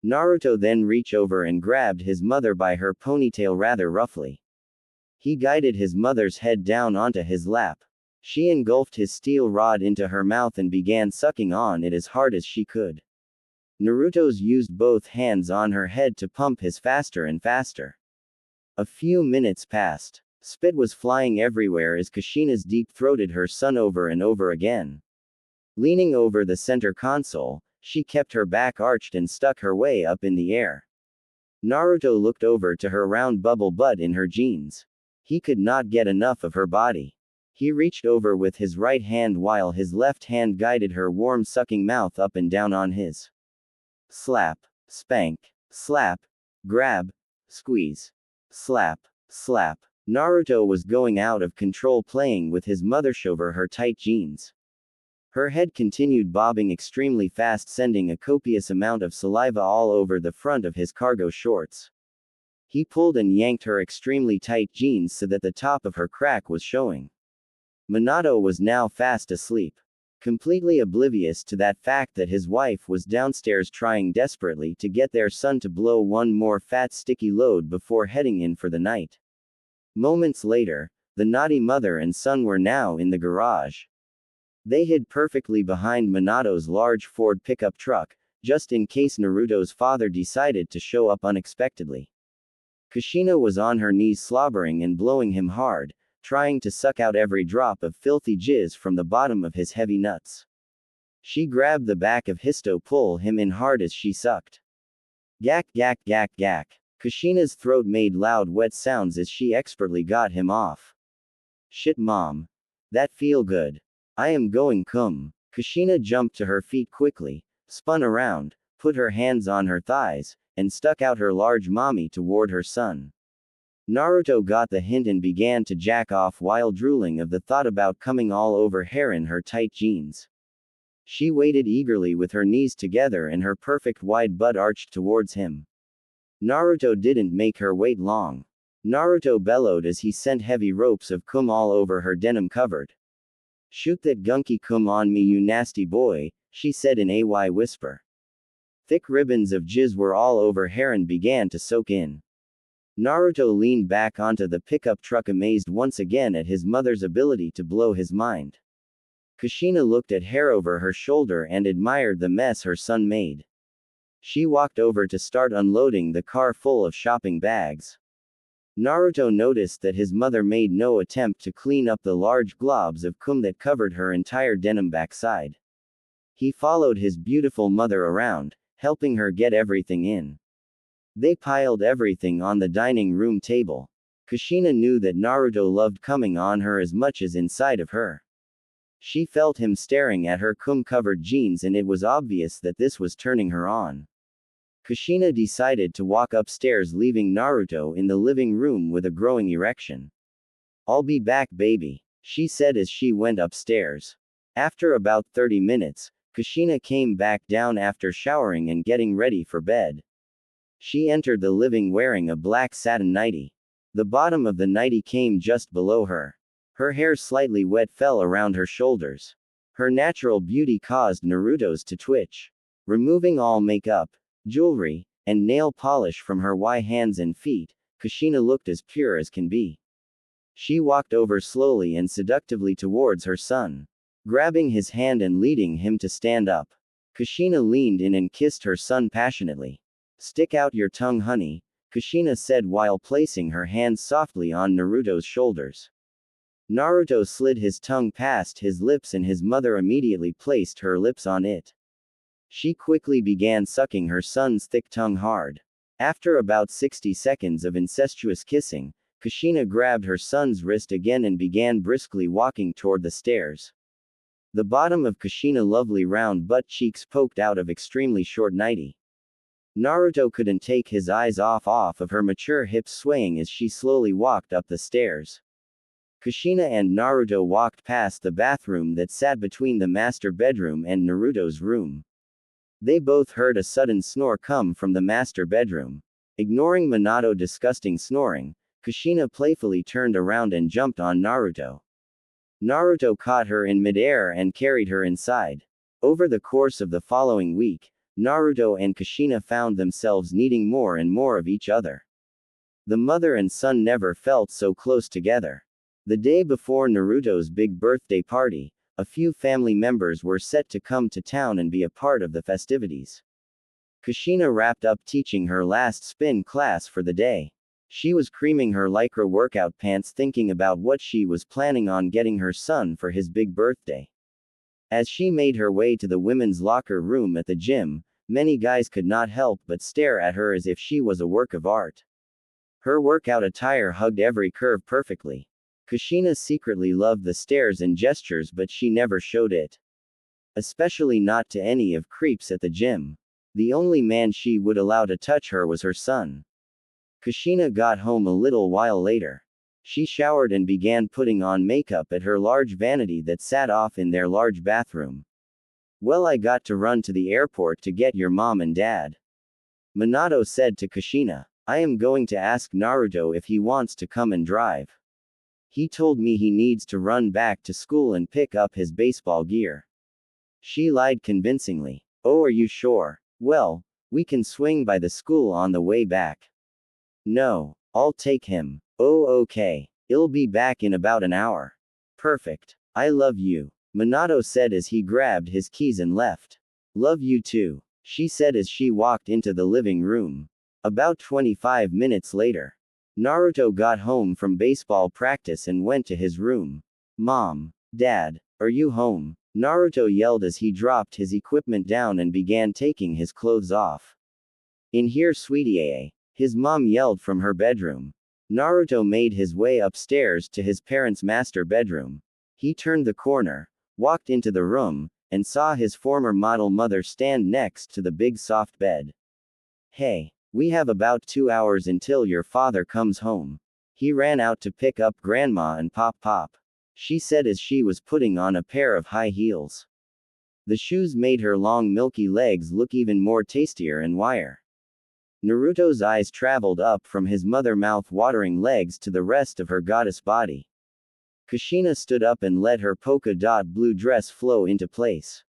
Naruto then reached over and grabbed his mother by her ponytail rather roughly. He guided his mother's head down onto his lap. She engulfed his steel rod into her mouth and began sucking on it as hard as she could. Naruto's used both hands on her head to pump his faster and faster. A few minutes passed. Spit was flying everywhere as Kushina's deep-throated her son over and over again. Leaning over the center console, she kept her back arched and stuck her way up in the air. Naruto looked over to her round bubble butt in her jeans. He could not get enough of her body. He reached over with his right hand while his left hand guided her warm sucking mouth up and down on his. Slap, spank, slap, grab, squeeze, slap, slap. Naruto was going out of control playing with his mother over her tight jeans. Her head continued bobbing extremely fast, sending a copious amount of saliva all over the front of his cargo shorts. He pulled and yanked her extremely tight jeans so that the top of her crack was showing. Minato was now fast asleep. Completely oblivious to that fact that his wife was downstairs trying desperately to get their son to blow one more fat sticky load before heading in for the night. Moments later, the naughty mother and son were now in the garage. They hid perfectly behind Minato's large Ford pickup truck, just in case Naruto's father decided to show up unexpectedly. Kushina was on her knees slobbering and blowing him hard, trying to suck out every drop of filthy jizz from the bottom of his heavy nuts. She grabbed the back of his to pull him in hard as she sucked. Gak gak gak gak. Kushina's throat made loud wet sounds as she expertly got him off. Shit mom. That feel good. I am going cum. Kushina jumped to her feet quickly, spun around, put her hands on her thighs, and stuck out her large mommy toward her son. Naruto got the hint and began to jack off while drooling of the thought about coming all over her in her tight jeans. She waited eagerly with her knees together and her perfect wide butt arched towards him. Naruto didn't make her wait long. Naruto bellowed as he sent heavy ropes of cum all over her denim covered. Shoot that gunky cum on me, you nasty boy, she said in a whisper. Thick ribbons of jizz were all over her and began to soak in. Naruto leaned back onto the pickup truck amazed once again at his mother's ability to blow his mind. Kushina looked at her over her shoulder and admired the mess her son made. She walked over to start unloading the car full of shopping bags. Naruto noticed that his mother made no attempt to clean up the large globs of cum that covered her entire denim backside. He followed his beautiful mother around, helping her get everything in. They piled everything on the dining room table. Kushina knew that Naruto loved coming on her as much as inside of her. She felt him staring at her cum-covered jeans and it was obvious that this was turning her on. Kushina decided to walk upstairs, leaving Naruto in the living room with a growing erection. I'll be back, baby, she said as she went upstairs. After about 30 minutes, Kushina came back down after showering and getting ready for bed. She entered the living wearing a black satin nightie. The bottom of the nightie came just below her. Her hair slightly wet fell around her shoulders. Her natural beauty caused Naruto's to twitch. Removing all makeup, jewelry, and nail polish from her hands and feet, Kushina looked as pure as can be. She walked over slowly and seductively towards her son. Grabbing his hand and leading him to stand up, Kushina leaned in and kissed her son passionately. Stick out your tongue, honey, Kushina said while placing her hands softly on Naruto's shoulders. Naruto slid his tongue past his lips and his mother immediately placed her lips on it. She quickly began sucking her son's thick tongue hard. After about 60 seconds of incestuous kissing, Kushina grabbed her son's wrist again and began briskly walking toward the stairs. The bottom of Kushina's lovely round butt cheeks poked out of extremely short nightie. Naruto couldn't take his eyes off of her mature hips swaying as she slowly walked up the stairs. Kushina and Naruto walked past the bathroom that sat between the master bedroom and Naruto's room. They both heard a sudden snore come from the master bedroom. Ignoring Minato's disgusting snoring, Kushina playfully turned around and jumped on Naruto. Naruto caught her in midair and carried her inside. Over the course of the following week, Naruto and Kushina found themselves needing more and more of each other. The mother and son never felt so close together. The day before Naruto's big birthday party, a few family members were set to come to town and be a part of the festivities. Kushina wrapped up teaching her last spin class for the day. She was creaming her lycra workout pants thinking about what she was planning on getting her son for his big birthday. As she made her way to the women's locker room at the gym, many guys could not help but stare at her as if she was a work of art. Her workout attire hugged every curve perfectly. Kushina secretly loved the stares and gestures, but she never showed it. Especially not to any of creeps at the gym. The only man she would allow to touch her was her son. Kushina got home a little while later. She showered and began putting on makeup at her large vanity that sat off in their large bathroom. Well, I got to run to the airport to get your mom and dad. Minato said to Kushina. I am going to ask Naruto if he wants to come and drive. He told me he needs to run back to school and pick up his baseball gear. She lied convincingly. Oh, are you sure? Well, we can swing by the school on the way back. No, I'll take him. Oh, okay. I'll be back in about an hour. Perfect. I love you, Minato said as he grabbed his keys and left. Love you too, she said as she walked into the living room. About 25 minutes later, Naruto got home from baseball practice and went to his room. Mom, Dad, are you home? Naruto yelled as he dropped his equipment down and began taking his clothes off. In here, sweetie, his mom yelled from her bedroom. Naruto made his way upstairs to his parents' master bedroom. He turned the corner, walked into the room, and saw his former model mother stand next to the big soft bed. Hey, we have about 2 hours until your father comes home. He ran out to pick up Grandma and Pop, she said as she was putting on a pair of high heels. The shoes made her long milky legs look even more tastier and wire. Naruto's eyes traveled up from his mouth-watering legs to the rest of her goddess body. Kushina stood up and let her polka-dot blue dress flow into place.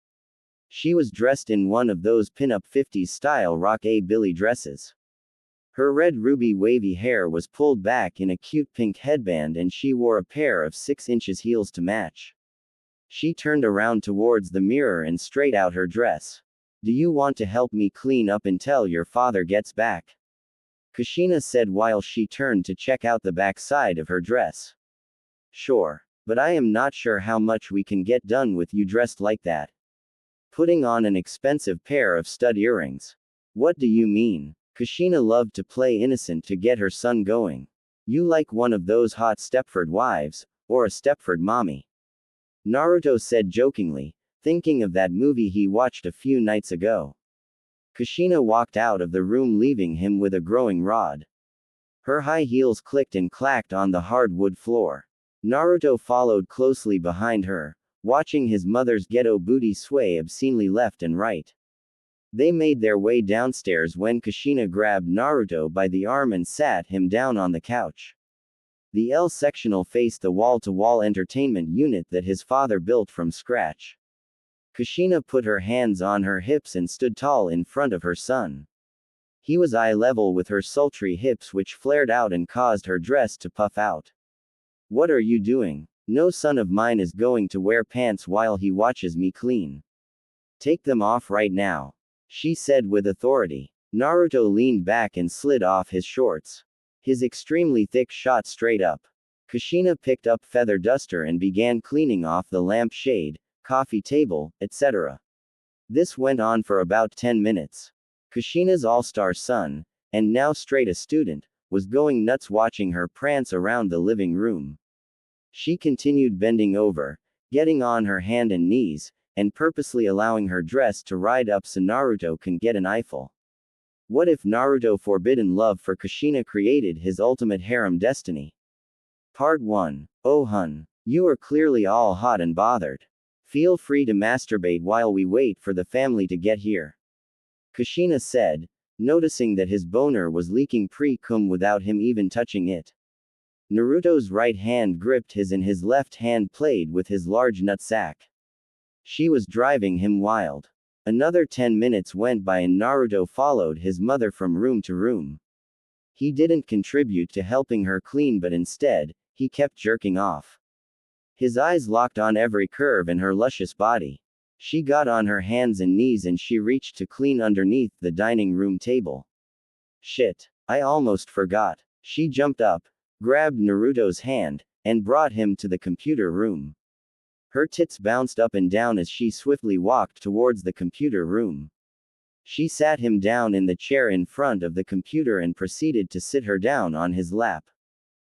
She was dressed in one of those pin-up 50s-style rockabilly dresses. Her red ruby wavy hair was pulled back in a cute pink headband and she wore a pair of 6-inch heels to match. She turned around towards the mirror and straightened out her dress. Do you want to help me clean up until your father gets back? Kushina said while she turned to check out the back side of her dress. Sure, but I am not sure how much we can get done with you dressed like that. Putting on an expensive pair of stud earrings. What do you mean? Kushina loved to play innocent to get her son going. You like one of those hot Stepford wives, or a Stepford mommy? Naruto said jokingly, thinking of that movie he watched a few nights ago. Kushina walked out of the room leaving him with a growing rod. Her high heels clicked and clacked on the hardwood floor. Naruto followed closely behind her, watching his mother's ghetto booty sway obscenely left and right. They made their way downstairs when Kushina grabbed Naruto by the arm and sat him down on the couch. The L sectional faced the wall-to-wall entertainment unit that his father built from scratch. Kushina put her hands on her hips and stood tall in front of her son. He was eye level with her sultry hips which flared out and caused her dress to puff out. What are you doing? No son of mine is going to wear pants while he watches me clean. Take them off right now, she said with authority. Naruto leaned back and slid off his shorts. His extremely thick shot straight up. Kushina picked up feather duster and began cleaning off the lamp shade, coffee table, etc. This went on for about 10 minutes. Kushina's all-star son, and now straight a student, was going nuts watching her prance around the living room. She continued bending over, getting on her hand and knees, and purposely allowing her dress to ride up so Naruto can get an eyeful. What if Naruto's forbidden love for Kushina created his ultimate harem destiny? Part 1. Oh hun. You are clearly all hot and bothered. Feel free to masturbate while we wait for the family to get here. Kushina said, noticing that his boner was leaking pre-cum without him even touching it. Naruto's right hand gripped his and his left hand played with his large nutsack. She was driving him wild. Another 10 minutes went by and Naruto followed his mother from room to room. He didn't contribute to helping her clean but instead, he kept jerking off. His eyes locked on every curve in her luscious body. She got on her hands and knees and she reached to clean underneath the dining room table. Shit. I almost forgot. She jumped up, grabbed Naruto's hand, and brought him to the computer room. Her tits bounced up and down as she swiftly walked towards the computer room. She sat him down in the chair in front of the computer and proceeded to sit her down on his lap.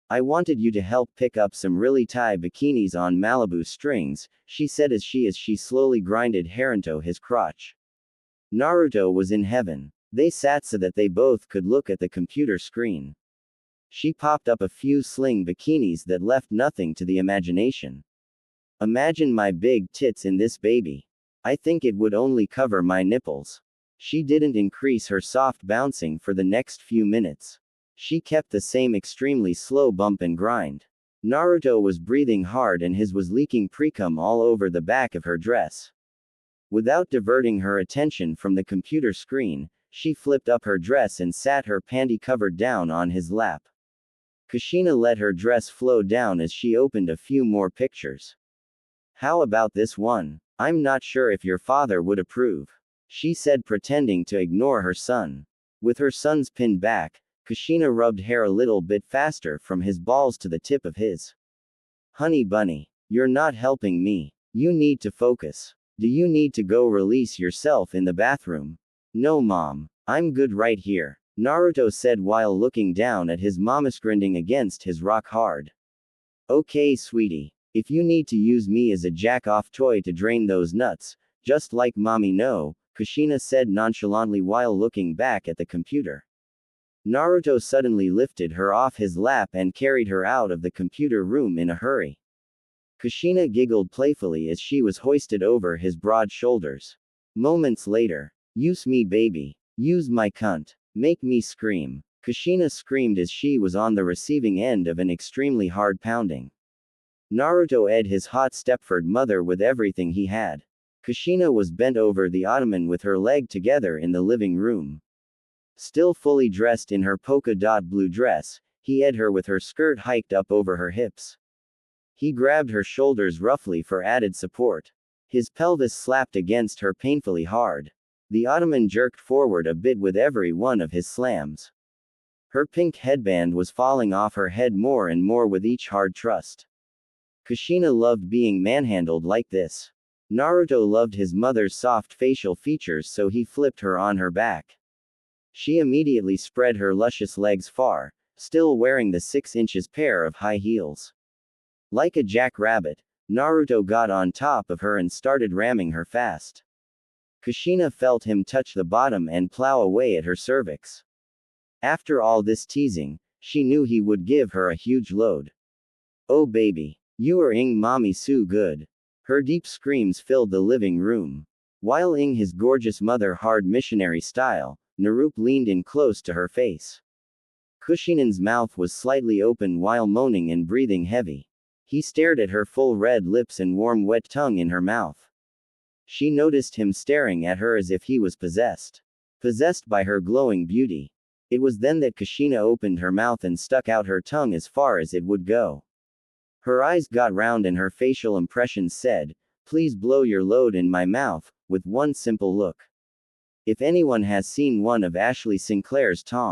I wanted you to help pick up some really tight bikinis on Malibu strings, she said as she slowly grinded hair into his crotch. Naruto was in heaven. They sat so that they both could look at the computer screen. She popped up a few sling bikinis that left nothing to the imagination. Imagine my big tits in this baby. I think it would only cover my nipples. She didn't increase her soft bouncing for the next few minutes. She kept the same extremely slow bump and grind. Naruto was breathing hard and his was leaking precum all over the back of her dress. Without diverting her attention from the computer screen, she flipped up her dress and sat her panty covered down on his lap. Kushina let her dress flow down as she opened a few more pictures. How about this one? I'm not sure if your father would approve, she said, pretending to ignore her son. With her son's pinned back, Kushina rubbed hair a little bit faster from his balls to the tip of his. Honey bunny, you're not helping me. You need to focus. Do you need to go release yourself in the bathroom? No mom. I'm good right here, Naruto said while looking down at his mama's grinding against his rock hard. Okay sweetie. If you need to use me as a jack-off toy to drain those nuts, just like mommy no, Kushina said nonchalantly while looking back at the computer. Naruto suddenly lifted her off his lap and carried her out of the computer room in a hurry. Kushina giggled playfully as she was hoisted over his broad shoulders. Moments later. Use me baby. Use my cunt. Make me scream. Kushina screamed as she was on the receiving end of an extremely hard pounding. Naruto ed his hot Stepford mother with everything he had. Kushina was bent over the ottoman with her leg together in the living room. Still fully dressed in her polka-dot blue dress, he ed her with her skirt hiked up over her hips. He grabbed her shoulders roughly for added support. His pelvis slapped against her painfully hard. The ottoman jerked forward a bit with every one of his slams. Her pink headband was falling off her head more and more with each hard thrust. Kushina loved being manhandled like this. Naruto loved his mother's soft facial features, so he flipped her on her back. She immediately spread her luscious legs far, still wearing the 6 inches pair of high heels. Like a jackrabbit, Naruto got on top of her and started ramming her fast. Kushina felt him touch the bottom and plow away at her cervix. After all this teasing, she knew he would give her a huge load. Oh baby, you are ing mommy so good. Her deep screams filled the living room. While ing his gorgeous mother hard missionary style, Naruto leaned in close to her face. Kushinan's mouth was slightly open while moaning and breathing heavy. He stared at her full red lips and warm wet tongue in her mouth. She noticed him staring at her as if he was possessed. Possessed by her glowing beauty. It was then that Kushina opened her mouth and stuck out her tongue as far as it would go. Her eyes got round and her facial impressions said, "Please blow your load in my mouth," with one simple look. If anyone has seen one of Ashley Sinclair's tongs,